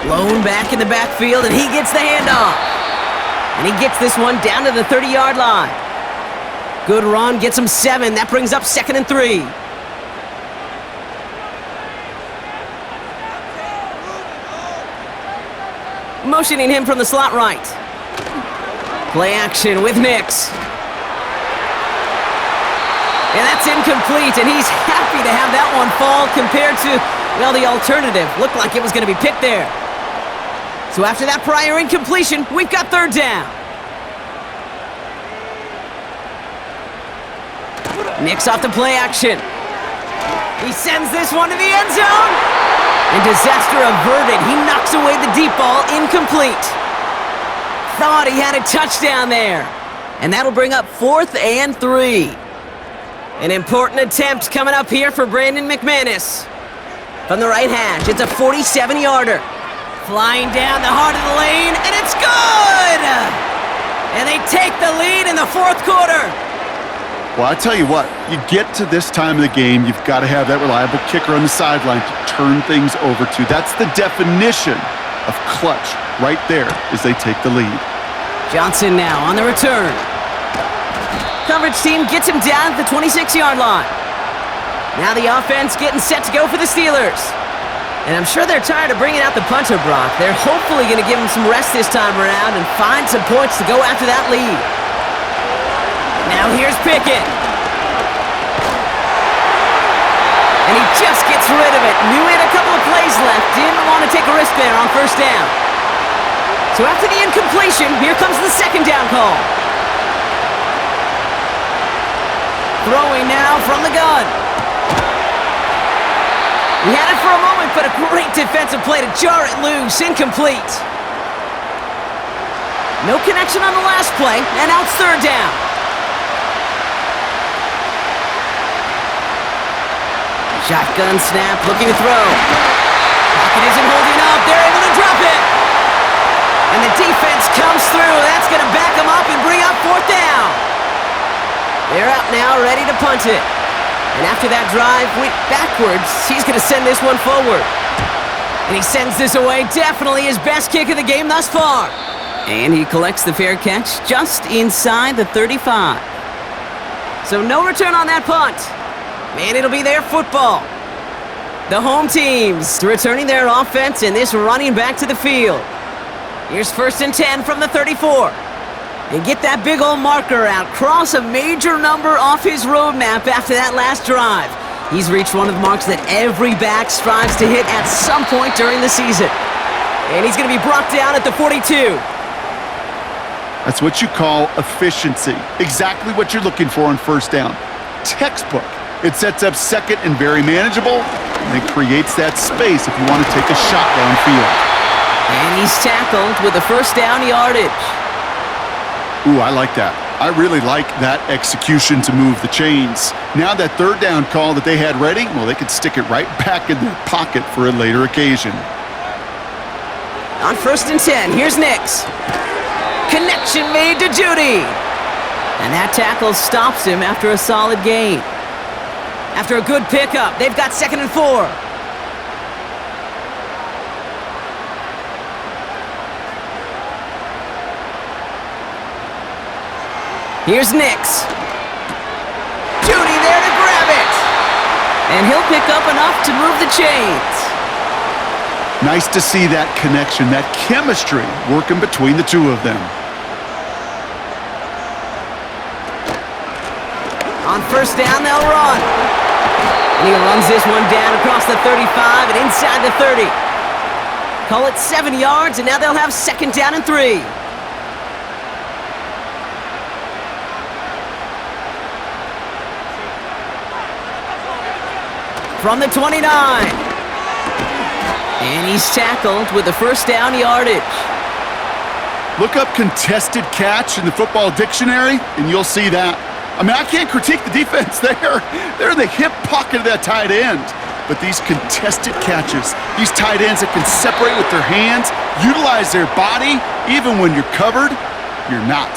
Speaker 2: Blown back in the backfield, and he gets the handoff. And he gets this one down to the 30-yard line. Good run, gets him 7. That brings up 2nd and 3. Motioning him from the slot right. Play action with Nix. And that's incomplete, and he's happy to have that one fall compared to, well, the alternative. Looked like it was going to be picked there. So after that prior incompletion, we've got 3rd down. Nix off the play action. He sends this one to the end zone. And disaster averted. He knocks away the deep ball, incomplete. Thought he had a touchdown there. And that'll bring up 4th and 3. An important attempt coming up here for Brandon McManus. From the right hash, it's a 47-yarder. Flying down the heart of the lane, and it's good! And they take the lead in the 4th quarter.
Speaker 3: Well, I tell you what, you get to this time of the game, you've got to have that reliable kicker on the sideline to turn things over to. That's the definition of clutch right there as they take the lead.
Speaker 2: Johnson now on the return. Coverage team gets him down at the 26-yard line. Now the offense getting set to go for the Steelers. And I'm sure they're tired of bringing out the punter, Brock. They're hopefully going to give him some rest this time around and find some points to go after that lead. Now here's Pickett. And he just gets rid of it. Knew he had a couple of plays left. Didn't want to take a risk there on 1st down. So after the incompletion, here comes the 2nd down call. Throwing now from the gun. He had it for a moment, but a great defensive play to jar it loose. Incomplete. No connection on the last play, and now it's 3rd down. Shotgun snap, looking to throw. Pocket isn't holding up. They're able to drop it. And the defense comes through. That's going to back them up and bring up 4th down. They're out now, ready to punt it. And after that drive went backwards, he's going to send this one forward. And he sends this away. Definitely his best kick of the game thus far. And he collects the fair catch just inside the 35. So no return on that punt. And it'll be their football. The home teams returning their offense and this running back to the field. Here's 1st and 10 from the 34. And get that big old marker out. Cross a major number off his roadmap after that last drive. He's reached one of the marks that every back strives to hit at some point during the season. And he's going to be brought down at the 42.
Speaker 3: That's what you call efficiency. Exactly what you're looking for on 1st down. Textbook. It sets up 2nd and very manageable, and it creates that space if you want to take a shot downfield.
Speaker 2: And he's tackled with the 1st down yardage.
Speaker 3: Ooh, I like that. I really like that execution to move the chains. Now that 3rd down call that they had ready, well, they could stick it right back in their pocket for a later occasion.
Speaker 2: On 1st and 10, here's Nix. Connection made to Judy. And that tackle stops him after a solid gain. After a good pickup, they've got 2nd and 4. Here's Nix. Judy there to grab it. And he'll pick up enough to move the chains.
Speaker 3: Nice to see that connection, that chemistry working between the two of them.
Speaker 2: On 1st down, they'll run. And he runs this one down across the 35 and inside the 30. Call it 7 yards, and now they'll have 2nd down and 3. From the 29. And he's tackled with the 1st down yardage.
Speaker 3: Look up contested catch in the football dictionary, and you'll see that. I mean, I can't critique the defense there. They're in the hip pocket of that tight end. But these contested catches, these tight ends that can separate with their hands, utilize their body, even when you're covered, you're not.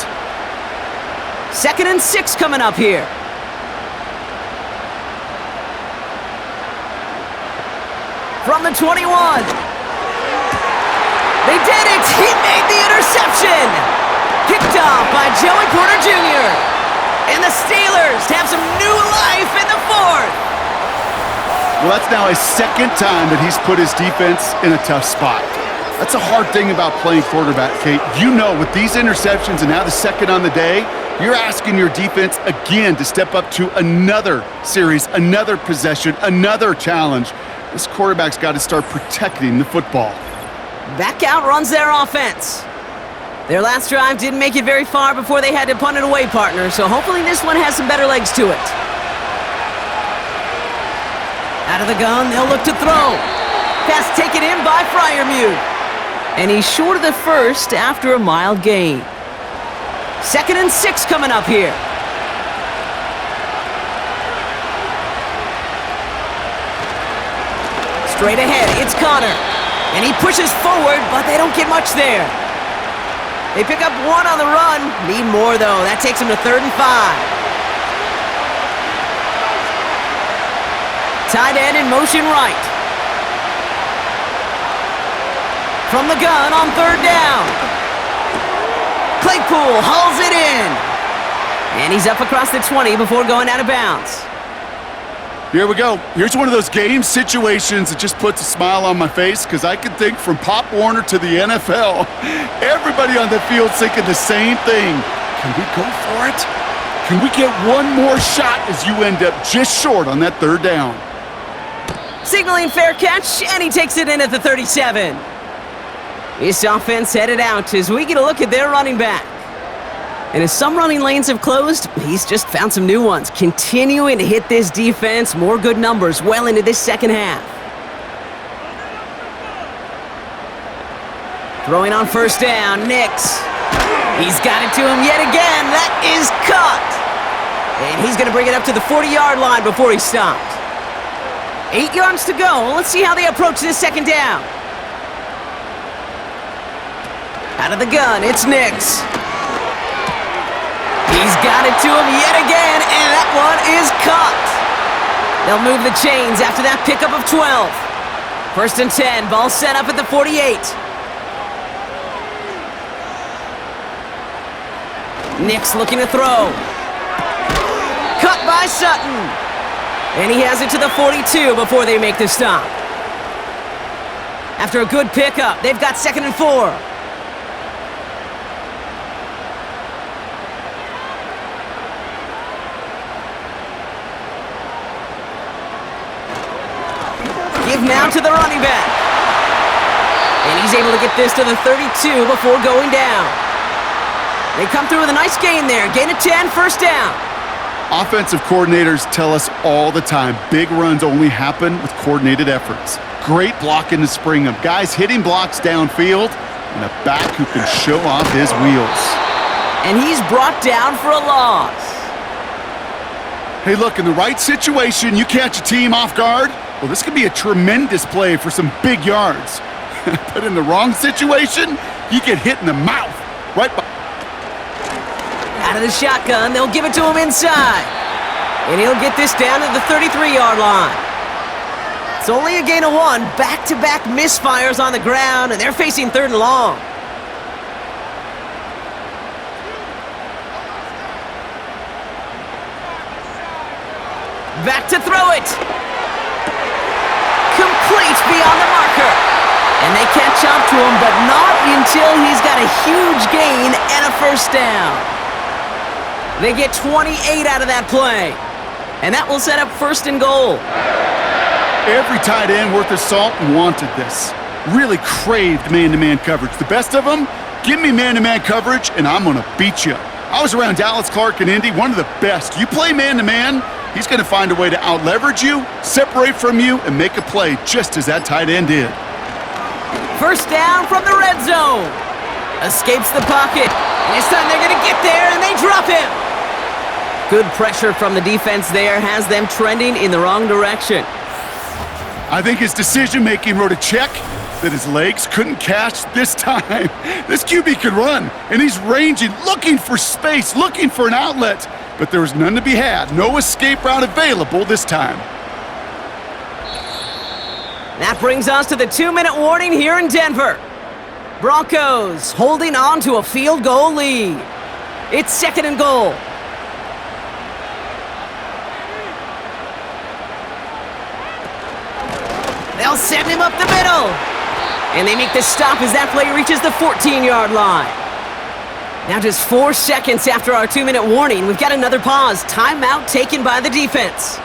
Speaker 2: 2nd and 6 coming up here. From the 21. They did it! He made the interception! Picked off by Joey Porter Jr. And the Steelers have some new life in the 4th.
Speaker 3: Well, that's now his 2nd time that he's put his defense in a tough spot. That's a hard thing about playing quarterback, Kate. You know, with these interceptions and now the 2nd on the day, you're asking your defense again to step up to another series, another possession, another challenge. This quarterback's got to start protecting the football.
Speaker 2: Back out runs their offense. Their last drive didn't make it very far before they had to punt it away, partner, so hopefully this one has some better legs to it. Out of the gun, they'll look to throw. Pass taken in by Freiermuth. And he's short of the 1st after a mild gain. 2nd and 6 coming up here. Straight ahead, it's Connor. And he pushes forward, but they don't get much there. They pick up 1 on the run. Need more, though. That takes them to 3rd and 5. Tight end in motion right. From the gun on 3rd down. Claypool hauls it in. And he's up across the 20 before going out of bounds.
Speaker 3: Here we go. Here's one of those game situations that just puts a smile on my face because I can think from Pop Warner to the NFL. Everybody on the field thinking the same thing. Can we go for it? Can we get one more shot as you end up just short on that 3rd down?
Speaker 2: Signaling fair catch, and he takes it in at the 37. This offense headed out as we get a look at their running back. And as some running lanes have closed, he's just found some new ones, continuing to hit this defense more good numbers well into this 2nd half. Throwing on 1st down, Nix. He's got it to him yet again. That is caught. And he's going to bring it up to the 40-yard line before he stopped. 8 yards to go. Let's see how they approach this 2nd down. Out of the gun, it's Nix. He's got it to him yet again, and that one is caught. They'll move the chains after that pickup of 12. 1st and 10, ball set up at the 48. Nix looking to throw. Cut by Sutton. And he has it to the 42 before they make the stop. After a good pickup, they've got 2nd and 4. Give now to the running back. And he's able to get this to the 32 before going down. They come through with a nice gain there. Gain of 10, 1st down.
Speaker 3: Offensive coordinators tell us all the time, big runs only happen with coordinated efforts. Great blocking to spring them. Guys hitting blocks downfield, and a back who can show off his wheels.
Speaker 2: And he's brought down for a loss.
Speaker 3: Hey, look, in the right situation, you catch a team off guard. Well, this could be a tremendous play for some big yards. But in the wrong situation, you get hit in the mouth. Right by.
Speaker 2: Out of the shotgun, they'll give it to him inside. And he'll get this down to the 33-yard line. It's only a gain of 1. Back-to-back misfires on the ground, and they're facing 3rd and long. Back to throw it. Complete beyond the marker. And they catch up to him, but not until he's got a huge gain and a first down. They get 28 out of that play. And that will set up 1st and goal.
Speaker 3: Every tight end worth his salt wanted this. Really craved man-to-man coverage. The best of them, give me man-to-man coverage, and I'm going to beat you. I was around Dallas Clark and Indy, one of the best. You play man-to-man, he's going to find a way to out-leverage you, separate from you, and make a play just as that tight end did.
Speaker 2: First down from the red zone. Escapes the pocket. And this time they're going to get there, and they drop him. Good pressure from the defense there has them trending in the wrong direction.
Speaker 3: I think his decision-making wrote a check that his legs couldn't catch this time. This QB can run, and he's ranging, looking for space, looking for an outlet. But there was none to be had. No escape route available this time.
Speaker 2: That brings us to the 2-minute warning here in Denver. Broncos holding on to a field goal lead. It's 2nd and goal. They'll send him up the middle. And they make the stop as that play reaches the 14-yard line. Now just 4 seconds after our 2-minute warning, we've got another pause. Timeout taken by the defense.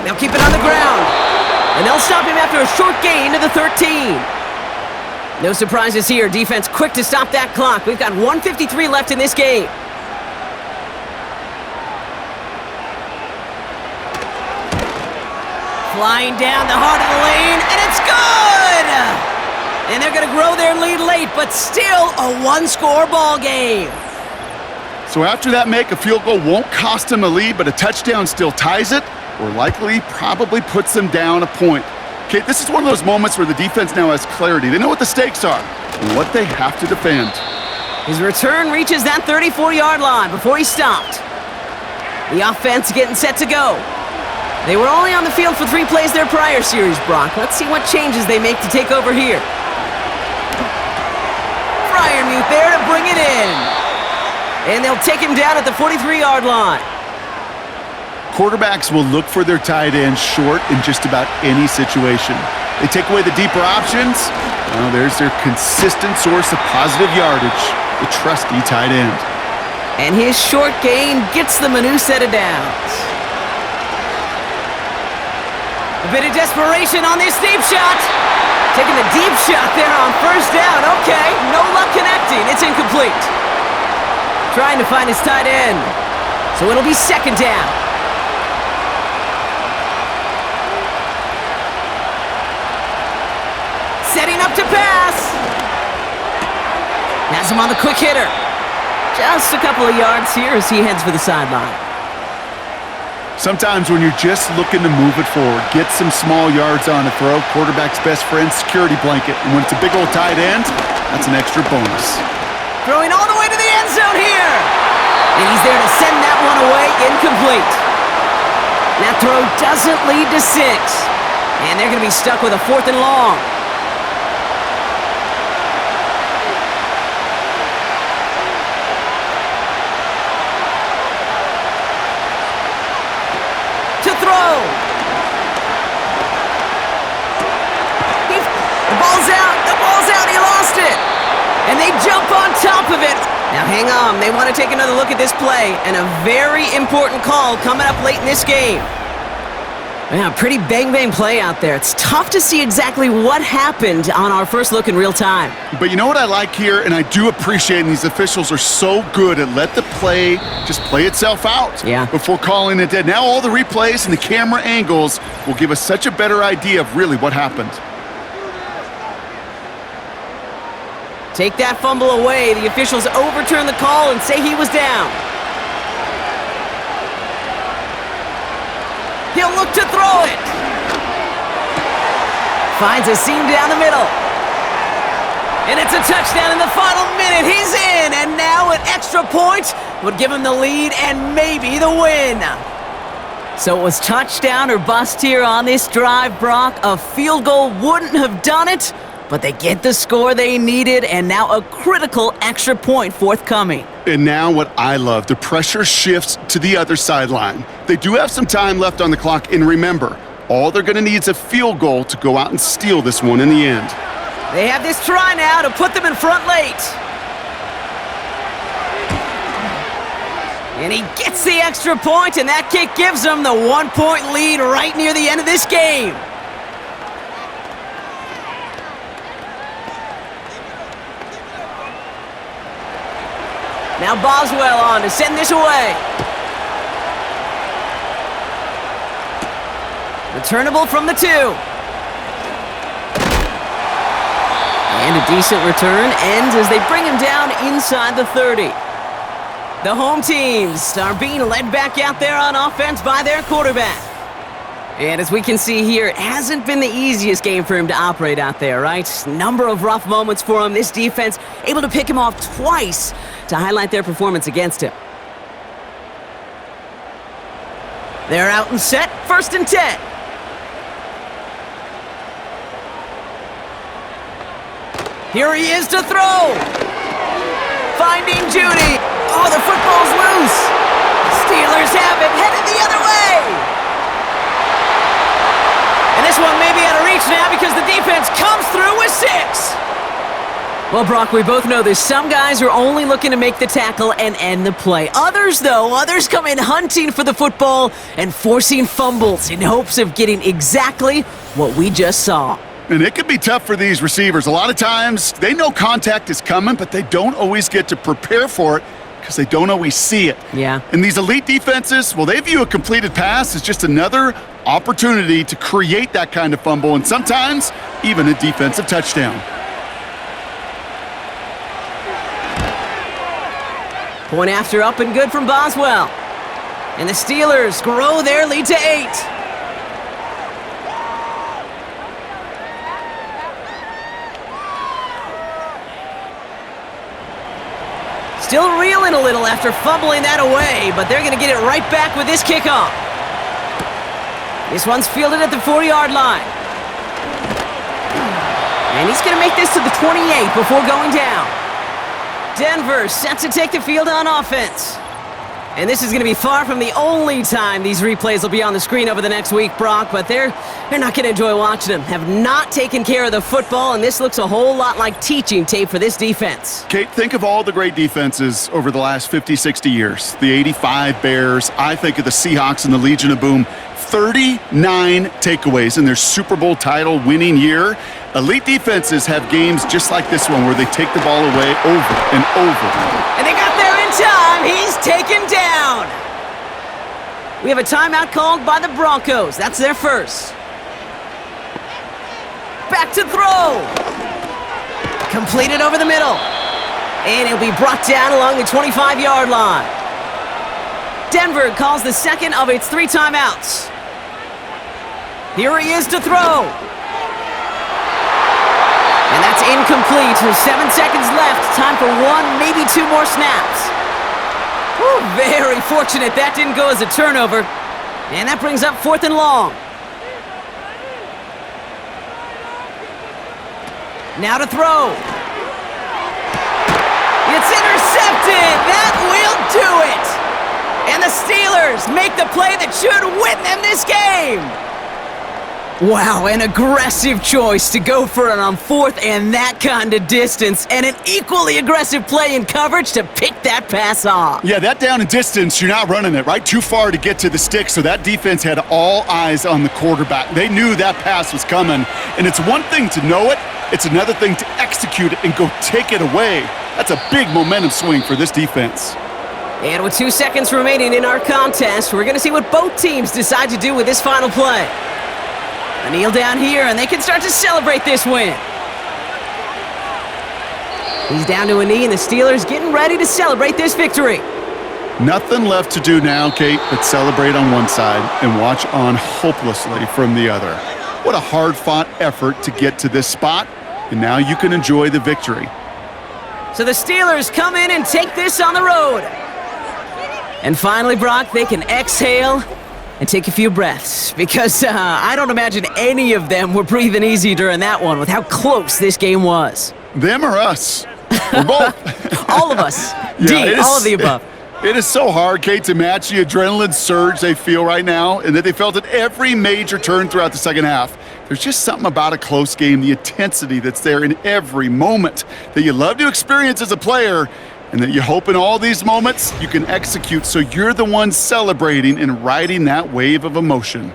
Speaker 2: They'll keep it on the ground. And they'll stop him after a short gain to the 13. No surprises here. Defense quick to stop that clock. We've got 1:53 left in this game. Flying down the heart of the lane, and it's good! And they're going to grow their lead late, but still a 1-score ball game.
Speaker 3: So after that make, a field goal won't cost them a lead, but a touchdown still ties it, or likely probably puts them down a point. Okay, this is one of those moments where the defense now has clarity. They know what the stakes are and what they have to defend.
Speaker 2: His return reaches that 34-yard line before he stopped. The offense getting set to go. They were only on the field for 3 plays their prior series, Brock. Let's see what changes they make to take over here. Freiermuth there to bring it in. And they'll take him down at the 43-yard line.
Speaker 3: Quarterbacks will look for their tight end short in just about any situation. They take away the deeper options. Well, there's their consistent source of positive yardage, the trusty tight end.
Speaker 2: And his short gain gets them a new set of downs. A bit of desperation on this deep shot. Taking the deep shot there on first down. Okay, no luck connecting. It's incomplete. Trying to find his tight end. So it'll be 2nd down. Setting up to pass. Has him on the quick hitter. Just a couple of yards here as he heads for the sideline.
Speaker 3: Sometimes when you're just looking to move it forward, get some small yards on a throw, quarterback's best friend, security blanket. And when it's a big old tight end, that's an extra bonus.
Speaker 2: Throwing all the way to the end zone here. And he's there to send that one away, incomplete. That throw doesn't lead to 6. And they're going to be stuck with a 4th and long. To throw. The ball's out. The ball's out. He lost it. And they jump on top of it. Now hang on. They want to take another look at this play. And a very important call coming up late in this game. Yeah, pretty bang-bang play out there. It's tough to see exactly what happened on our first look in real time.
Speaker 3: But you know what I like here, and I do appreciate, and these officials are so good at let the play just play itself out before calling it dead. Now all the replays and the camera angles will give us such a better idea of really what happened.
Speaker 2: Take that fumble away. The officials overturn the call and say he was down. He'll look to throw it. Finds a seam down the middle. And it's a touchdown in the final minute. He's in, and now an extra point would give him the lead and maybe the win. So it was touchdown or bust here on this drive, Brock. A field goal wouldn't have done it, but they get the score they needed, and now a critical extra point forthcoming.
Speaker 3: And now what I love, the pressure shifts to the other sideline. They do have some time left on the clock, and remember, all they're going to need is a field goal to go out and steal this one in the end.
Speaker 2: They have this try now to put them in front late. And he gets the extra point, and that kick gives them the 1-point lead right near the end of this game. Now Boswell on to send this away. Returnable from the 2. And a decent return ends as they bring him down inside the 30. The home teams are being led back out there on offense by their quarterback. And as we can see here, it hasn't been the easiest game for him to operate out there, right? Number of rough moments for him. This defense able to pick him off twice to highlight their performance against him. They're out and set, 1st and 10. Here he is to throw. Finding Judy. Oh, the football's loose. Steelers have it, headed the other way. And this one may be out of reach now because the defense comes through with 6. Well, Brock, we both know this. Some guys are only looking to make the tackle and end the play. Others, though, come in hunting for the football and forcing fumbles in hopes of getting exactly what we just saw.
Speaker 3: And it can be tough for these receivers. A lot of times, they know contact is coming, but they don't always get to prepare for it because they don't always see it.
Speaker 2: Yeah.
Speaker 3: And these elite defenses, well, they view a completed pass as just another opportunity to create that kind of fumble, and sometimes even a defensive touchdown.
Speaker 2: Point after up and good from Boswell. And the Steelers grow their lead to 8. Still reeling a little after fumbling that away, but they're going to get it right back with this kickoff. This one's fielded at the 40-yard line. And he's going to make this to the 28 before going down. Denver set to take the field on offense. And this is going to be far from the only time these replays will be on the screen over the next week, Brock, but they're not going to enjoy watching them. Have not taken care of the football, and this looks a whole lot like teaching tape for this defense.
Speaker 3: Kate, think of all the great defenses over the last 50, 60 years. The 85 Bears, I think of the Seahawks and the Legion of Boom. 39 takeaways in their Super Bowl title winning year. Elite defenses have games just like this one where they take the ball away over and over.
Speaker 2: And they got there in time. He's taken down. We have a timeout called by the Broncos. That's their first. Back to throw. Completed over the middle. And it'll be brought down along the 25-yard line. Denver calls the second of its 3 timeouts. Here he is to throw. And that's incomplete. 7 seconds left. Time for 1, maybe 2 more snaps. Whew, very fortunate that didn't go as a turnover. And that brings up 4th and long. Now to throw. It's intercepted. That will do it. And the Steelers make the play that should win them this game. Wow, an aggressive choice to go for it on 4th and that kind of distance, and an equally aggressive play in coverage to pick that pass off.
Speaker 3: Yeah, that down and distance, you're not running it, right? Too far to get to the stick, so that defense had all eyes on the quarterback. They knew that pass was coming, and it's one thing to know it, it's another thing to execute it and go take it away. That's a big momentum swing for this defense.
Speaker 2: And with 2 seconds remaining in our contest, we're going to see what both teams decide to do with this final play. A kneel down here, and they can start to celebrate this win. He's down to a knee, and the Steelers getting ready to celebrate this victory.
Speaker 3: Nothing left to do now, Kate, but celebrate on one side and watch on hopelessly from the other. What a hard-fought effort to get to this spot, and now you can enjoy the victory.
Speaker 2: So the Steelers come in and take this on the road. And finally, Brock, they can exhale and take a few breaths, because I don't imagine any of them were breathing easy during that one with how close this game was.
Speaker 3: Them or us? We're both.
Speaker 2: All of us. D, all of the above.
Speaker 3: It is so hard, Kate, to match the adrenaline surge they feel right now, and that they felt at every major turn throughout the second half. There's just something about a close game, the intensity that's there in every moment that you love to experience as a player, and that you hope in all these moments you can execute so you're the one celebrating and riding that wave of emotion.